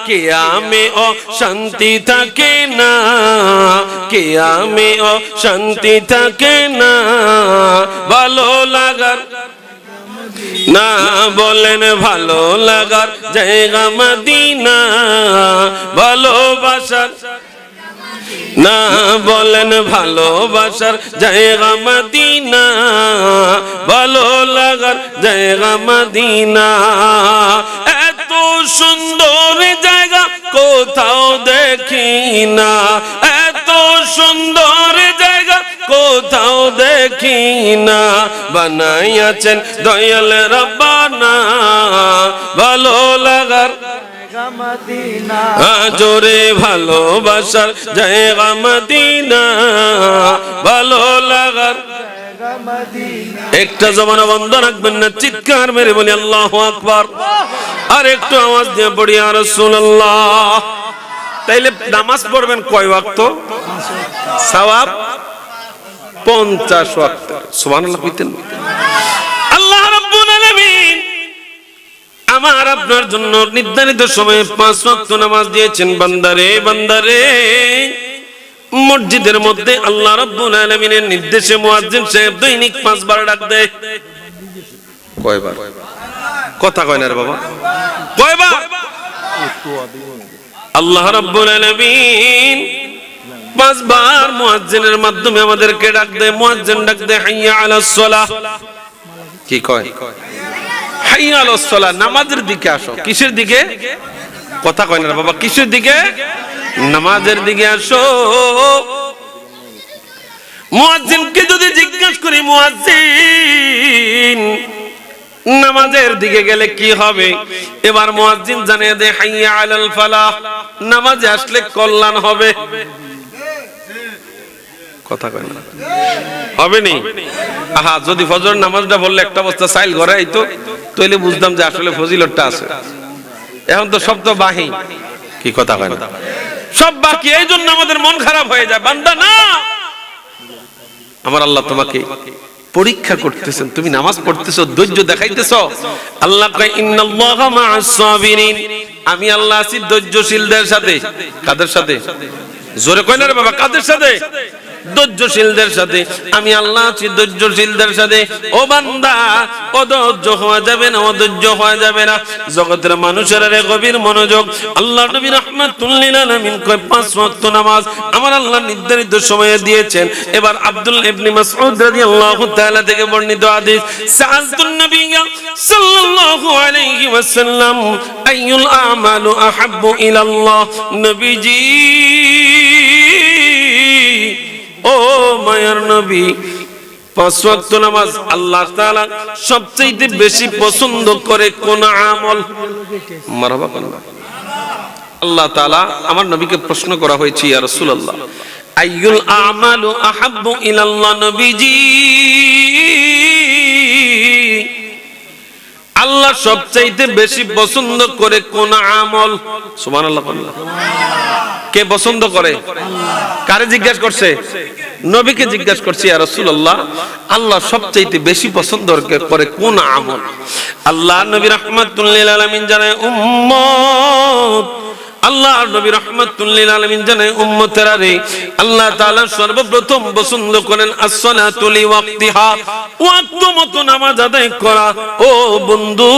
কিয়ামে ও শান্তি থাকে না, কিয়ামে ও শান্তি থাকে না, ভালো লাগার না বলেন ভালো লাগার জায়গা মদিনা, ভালোবাসার না বলেন ভালোবাসার জায়গা মদিনা, ভালো লাগার জায়গা মদিনা। এত সুন্দর জায়গা কোথাও দেখি না, এত সুন্দর জায়গা কোথাও দেখি না, বানাইয়াছেন দয়াল রব্বানা ভালো লাগার জায়গা মদিনা, জোরে ভালোবাসার জায়গা মদিনা, ভালো লাগার জায়গা মদিনা। একটা জবান বন্ধ রাখবেন না, চিৎকার মেরে বলি আল্লাহু আকবার। আর একটু আওয়াজ দিয়ে পড়ি ইয়া রাসূলুল্লাহ। তাইলে নামাজ পড়বেন কয় ওয়াক্ত? সওয়াব 50 ওয়াক্ত। সুবহানাল্লাহ কইতেন। আল্লাহ রাব্বুল আলামিন আমার আপনার জন্য নির্ধারিত সময়ে 5 ওয়াক্ত নামাজ দিয়েছেন। বান্দারে বান্দারে, মসজিদের মধ্যে আল্লাহ রাব্বুল আলামিনের নির্দেশে মুয়াজ্জিন সাহেব দৈনিক 5 বার ডাক দেয়। কয়বার? কথা কয় না রে বাবা, কয়বার? আল্লাহ রাব্বুল আলামিন 5 বার মুয়াজ্জিনের মাধ্যমে আমাদেরকে ডাক দেয়। মুয়াজ্জিন ডাক দেয় হাইয়া আলাস সালাহ। কি কয়? হাইয়া আলাস সালাহ, নামাজের দিকে আসো। কিসের দিকে? কথা কয় না বাবা, কিসের দিকে? নামাজের দিকে আসো। মুয়াজ্জিনকে যদি জিজ্ঞাসা করি, মুয়াজ্জিন নামাজের দিকে গেলে কি হবে? এবার মুয়াজ্জিন জানিয়ে দেয় হাইয়া আলাল ফালাহ, নামাজে আসলে কল্যাণ হবে। কথা কয় না, হবে নি? আহা, যদি ফজর নামাজটা বললে একটা বস্তা চাইল ঘরে আইতো তাইলে বুঝতাম যে আসলে ফজিলতটা আছে। এখন তো সব তো বাহি। কি কথা কয় না, সব বাকি। এই জন্য আমাদের মন খারাপ হয়ে যায়। বান্দা না, আমার আল্লাহ তোমাকে পরীক্ষা করতেছেন, তুমি নামাজ পড়তেছো, ধৈর্য দেখাইতেছো। আল্লাহ কয় ইন্নাল্লাহা মা'আস সাবিরিন, আমি আল্লাহ আছি ধৈর্যশীলদের সাথে। কাদের সাথে? জোরে কয় না রে বাবা, কাদের সাথে? ধৈর্যশীলদের সাথে। আমি আল্লাহ আছি ধৈর্যশীলদের সাথে। ও বান্দা, অধৈর্য হওয়া যাবে না, অধৈর্য হওয়া যাবে না। জগতের মানুষের রে গভীর মনোযোগ। আল্লাহ নবী রাহমাতুল লিল আলামিন কয় 5 ওয়াক্ত নামাজ আমার আল্লাহ নির্ধারিত সময়ে দিয়েছেন। এবার আব্দুল ইবনে মাসউদ রাদিয়াল্লাহু তাআলা থেকে বর্ণিত হাদিস, সাআলতুন নবী সাল্লাল্লাহু আলাইহি ওয়াসাল্লাম আইয়ুল আমালু আহাব্বু ইলাল্লাহ। নবীজি, ও মায়ার নবী, 5 ওয়াক্ত নামাজ আল্লাহ তাআলা সবচেয়ে বেশি পছন্দ করে কোন আমল? মারহাবা কোন? আল্লাহ তাআলা আমার নবীকে প্রশ্ন করা হয়েছে, ইয়া রাসূলুল্লাহ আইয়ুল আমালু আহাব্বু ইলাল্লাহ। নবীজি, আল্লাহ সবচেয়ে বেশি পছন্দ করে কোন আমল? সুবহানাল্লাহ। কে পছন্দ করে? কারে জিজ্ঞাসা করছে? নবীকে জিজ্ঞাসা করছে, ইয়া রাসূলুল্লাহ আল্লাহ সবচেয়ে বেশি পছন্দ করে কোন আমল? আল্লাহ নবী রাহমাতুল লিল আলামিন জানায়, উম্মত। আল্লাহ নবী রাহমাতুল লিল আলামিন জানায়, উম্মতেরা রে, আল্লাহ তাআলা সর্বপ্রথম পছন্দ করেন as-সালাতু লিওয়াক্তিহা, ওয়াক্ত মতো নামাজ আদায় করা। ও বন্ধু,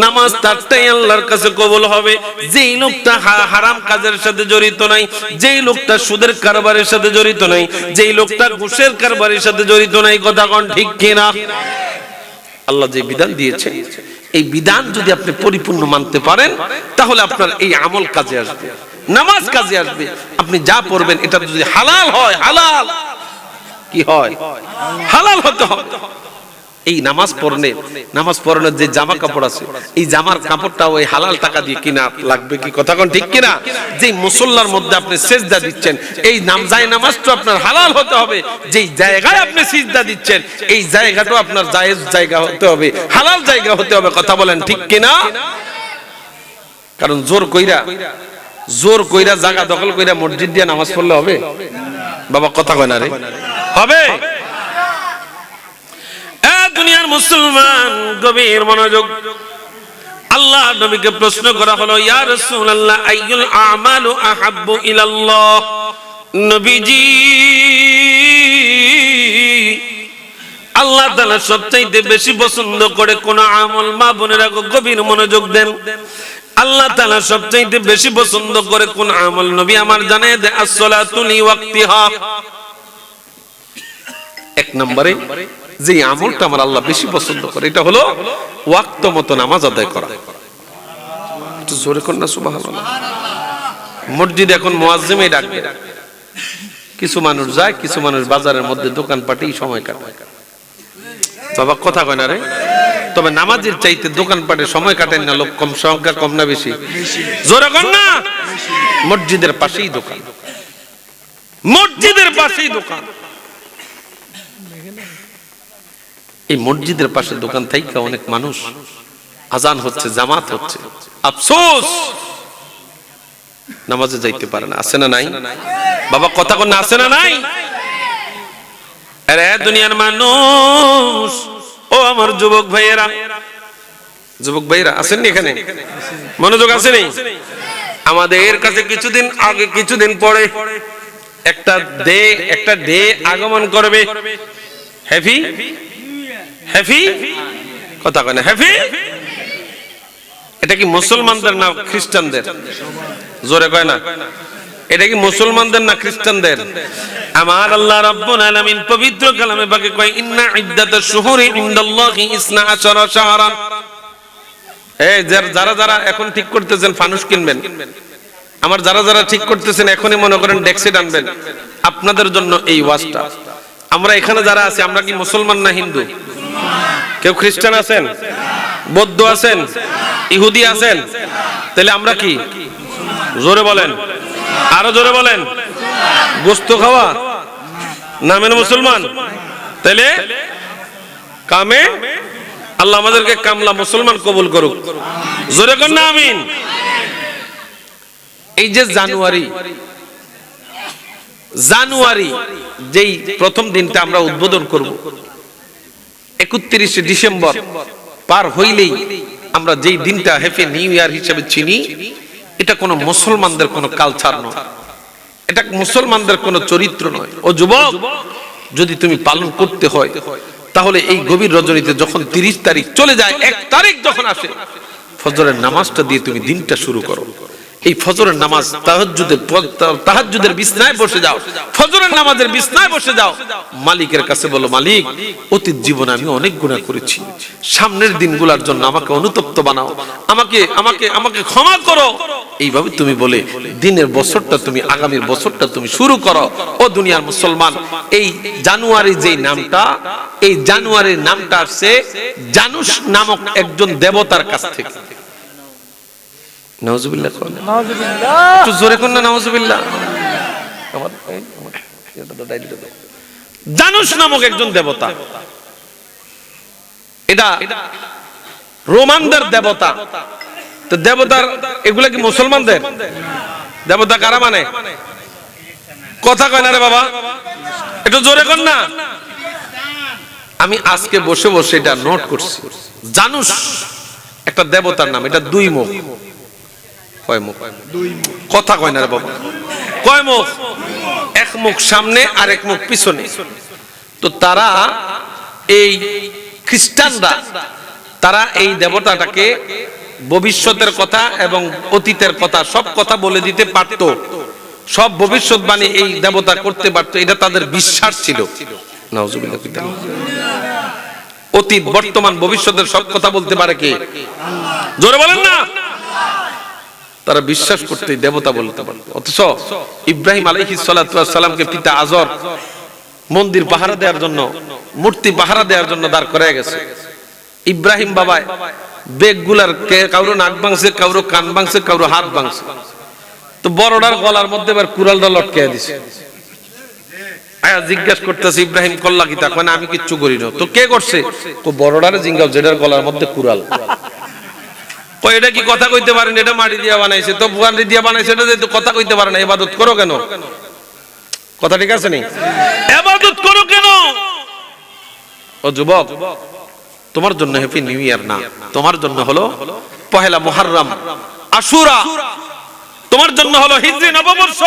নামাজ তারটাই আল্লাহর কাছে কবুল হবে যেই লোকটা হারাম কাজের সাথে জড়িত নাই, যেই লোকটা সুদের কারবারের সাথে জড়িত নাই, যেই লোকটা ঘুষের কারবারের সাথে জড়িত নাই। কথা কোন ঠিক কিনা? আল্লাহ যে বিধান দিয়েছে, এই বিধান যদি আপনি পরিপূর্ণ মানতে পারেন, তাহলে আপনার এই আমল কাজে আসবে, নামাজ কাজে আসবে। আপনি যা পড়বেন এটা যদি হালাল হয়, হালাল কি হয়? হালাল হতে হবে। এই নামাজ পড়নের যে জামা কাপড় আছে, এই জামার কাপড়টা ওই হালাল টাকা দিয়ে কিনা লাগবে কি? কথা কোন ঠিক কিনা? যে মুসল্লার মধ্যে আপনি সিজদা দিচ্ছেন, এই নামাজটা আপনার হালাল হতে হবে। যেই জায়গায় আপনি সিজদা দিচ্ছেন, এই জায়গাটা আপনার জায়েজ জায়গা হতে হবে, হালাল জায়গা হতে হবে। কথা বলেন ঠিক কিনা? কারণ জোর কইরা জায়গা দখল কইরা মসজিদ দিয়ে নামাজ পড়লে হবে? বাবা কথা কয় না রে, হবে? দুনিয়ার মুসলমান গভীর মনোযোগ। আল্লাহ নবীকে প্রশ্ন করা হলো, ইয়া রাসূলুল্লাহ আইয়ুল আমালু আহাব্বু ইলাল্লাহ? নবীজি, আল্লাহ তাআলা সবচাইতে বেশি পছন্দ করে কোন আমল? মা বোনেরা গভীর মনোযোগ দেন। আল্লাহ তাআলা সবচাইতে বেশি পছন্দ করে কোন আমল? নবী আমার জানায় দেয়, as-সালাতু লি ওয়াক্তিহা। এক নম্বরে যে আমলটা আমার আল্লাহ বেশি পছন্দ করে, এটা হলো ওয়াক্ত মতো নামাজ আদায় করা। একটু জোরে কর না সুবহানাল্লাহ। মসজিদ এখন মুয়াজ্জিমই ডাকবে। কিছু মানুষ যায়, কিছু মানুষ বাজারের মধ্যে দোকানপাটেই সময় কাটায়। বাবা কথা কয় না রে। তবে নামাজের চাইতে দোকানপাটে সময় কাটেন না লোক কম, সংখ্যা কম না বেশি? জোরে কর না। মসজিদের পাশেই দোকান, মসজিদের পাশেই দোকান। এই মসজিদের পাশে দোকান থেকে অনেক মানুষ আজান হচ্ছে, জামাত হচ্ছে, আফসোস নামাজে যাইতে পারে না। আছে না নাই? বাবা কথা কোন আছে না নাই? আরে দুনিয়ার মানুষ, ও আমার যুবক ভাইয়েরা আছেন এখানে? মনোযোগ আছে নি? আমাদের কাছে কিছুদিন পরে একটা ডে আগমন করবে। হ্যাপি কথা কয় না? হ্যাপি এটা কি মুসলমানদের না খ্রিস্টানদের? জোরে কয় না। এটা কি মুসলমানদের না খ্রিস্টানদের? আমার আল্লাহ রাব্বুল আলামিন পবিত্র কালামে পাকে কয়, ইন্না ইদ্দাতাশ শুহুরি ইনদাল্লাহি 12 শাহরান। এই যারা এখন ঠিক করতেছেন ফানুস কিনবেন, আমার যারা ঠিক করতেছেন এখনই মনে করেন ডেক্সিট আনবেন, আপনাদের জন্য এই ওয়াজটা। আমরা এখানে যারা আছি, আমরা কি মুসলমান না হিন্দু? কেউ খ্রিস্টান আছেন, বৌদ্ধ আছেন, ইহুদি আছেন? তাহলে আমরা কি? জোরে বলেন, আরো জোরে বলেন। গোস্ত খাওয়া নামের মুসলমান? তাহলে কামে আল্লাহ আমাদেরকে কামলা মুসলমান কবুল করুক। জোরে কর না আমিন। এই যে জানুয়ারি যেই প্রথম দিনটা আমরা উদ্বোধন করব, 31 ডিসেম্বর পার হইলেই আমরা যেই দিনটা হ্যাপি নিউ ইয়ার হিসেবে চিনি, এটা কোনো মুসলমানদের কোনো কালচার নয়, এটা মুসলমানদের কোনো চরিত্র নয়। ও যুবক, যদি তুমি পালন করতে হয় তাহলে এই গভীর রজনীতে যখন 30 তারিখ চলে যায়, 1 তারিখ যখন আসে, ফজরের নামাজটা দিয়ে তুমি দিনটা শুরু করো। এই ফজরের নামাজ, তাহাজ্জুদের বিছনায় বসে যাও, ফজরের নামাজের বিছনায় বসে যাও, মালিকের কাছে বলো, মালিক অতীত জীবনে আমি অনেক গুনাহ করেছি, সামনের দিনগুলোর জন্য আমাকে অনুতপ্ত বানাও, আমাকে ক্ষমা করো। এইভাবে তুমি বলে দিনের বছরটা তুমি, আগামীর বছরটা তুমি শুরু করো। ও দুনিয়ার মুসলমান, এই জানুয়ারি যেই নামটা, এই জানুয়ারির নামটা আসছে জানুস নামক একজন দেবতার কাছ থেকে। নাউজুবিল্লাহ, একটু জোরে কর না নাউজুবিল্লাহ। জানুস নামক একজন দেবতা, এটা রোমানদের দেবতা। তো দেবতার এগুলা কি মুসলমানদের দেবতা? কারা মানে? কথা কয় না রে বাবা, একটু জোরে কর না। আমি আজকে বসে বসে এটা নোট করছি। জানুস একটা দেবতার নাম, এটা 2 মুখ। কয় মুখ? 2 মুখ। কথা কয় না রে বাবা, কয় মুখ? 1 মুখ সামনে আর 1 মুখ পিছনে। তো তারা, এই খ্রিস্টানরা, তারা এই দেবতাটাকে ভবিষ্যতের কথা এবং অতীতের কথা সব কথা বলে দিতে পারত, সব ভবিষ্যৎবাণী এই দেবতা করতে পারত, এটা তাদের বিশ্বাস ছিল। নাউজুবিল্লাহ। অতীত, বর্তমান, ভবিষ্যতের সব কথা বলতে পারে কে? জোরে বলেন না। তারা বিশ্বাস করতে দেবতা বলতে পারত। অথচ ইব্রাহিম আলাইহিস সালাতু ওয়াস সালামকে পিতা আজর মন্দির পাহারা দেওয়ার জন্য, মূর্তি পাহারা দেওয়ার জন্য দাঁড় করে গেছে। ইব্রাহিম বাবায় বেগগুলার কারো নাক ভাঙছে, কারো কান ভাঙছে, কারো হাত ভাঙছে। তো বড়টার গলার মধ্যে এবার কুড়ালটা লটকে দিছে। আয়া জিজ্ঞাসা করতেছে, ইব্রাহিম কল্লা কি? তা কয়, আমি কিচ্ছু করি না। তো কে করছে? বড়টারে জিঙ্গাও, যেটার গলার মধ্যে কুড়াল। কই এটা কি কথা কইতে পারেন? এটা মাটি দিয়া বানাইছে, তো মাটি দিয়া বানাইছে, এটা তো কথা কইতে পারে না। ইবাদত করো কেন? কথা ঠিক আছে নি? ইবাদত করো কেন? ও যুবক, তোমার জন্য হ্যাপি নিউ ইয়ার না, তোমার জন্য হলো পহেলা মুহররম, আশুরা, তোমার জন্য হলো হিজরি নববর্ষ।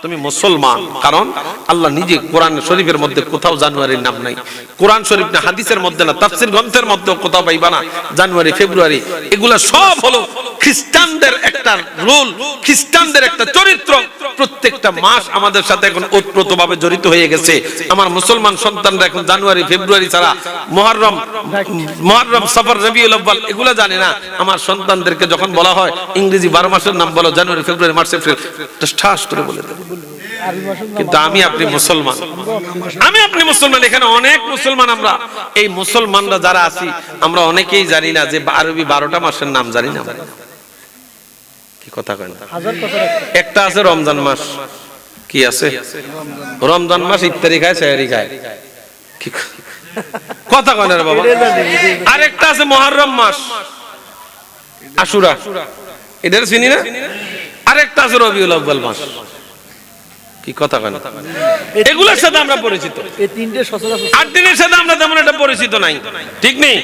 তুমি মুসলমান, কারণ আল্লাহ নিজে কোরআন শরীফের মধ্যে কোথাও জানুয়ারির নাম নাই। কোরআন শরীফ না, হাদিসের মধ্যে না, তাফসীর গ্রন্থের মধ্যে কোথাও পাইবা না জানুয়ারি, ফেব্রুয়ারি। এগুলা সব হলো খ্রিস্টানদের একটা রুল, খ্রিস্টানদের একটা চরিত্র। প্রত্যেকটা মাস আমাদের সাথে এখন ওতপ্রোতভাবে জড়িত হয়ে গেছে। আমার মুসলমান সন্তানরা এখন জানুয়ারি, ফেব্রুয়ারি ছাড়া মুহররম, সফর, রবিউল আউয়াল এগুলা জানে না। আমার সন্তানদেরকে যখন বলা হয় ইংরেজি 12 মাসের নাম বলো, জানুয়ারি, ফেব্রুয়ারি, মার্চ, এপ্রিল, ঠাস করে বলে দেবে। কিন্তু আমি আপনি মুসলমান, আমি আপনি মুসলমান। এখানে অনেক মুসলমান আমরা, এই মুসলমানরা যারা আছি আমরা অনেকেই জানি না যে আরবি 12টা মাসের নাম জানি না। কি কথা কয় না? একটা আছে রমজান মাস। কি আছে? রমজান মাস ইফতারি খায়, সেহরি খায়। কি কথা কয় না রে বাবা? আরেকটা আছে মুহররম মাস, আশুরা, এদের চিনি না। আরেকটা আছে রবিউল আউয়াল মাস। কি কথা কয় না? এগুলোর সাথে আমরা পরিচিত, এই তিনটে সচরাচর। 8 দিনের সাথে আমরা তেমন একটা পরিচিত নাই, ঠিক নেই।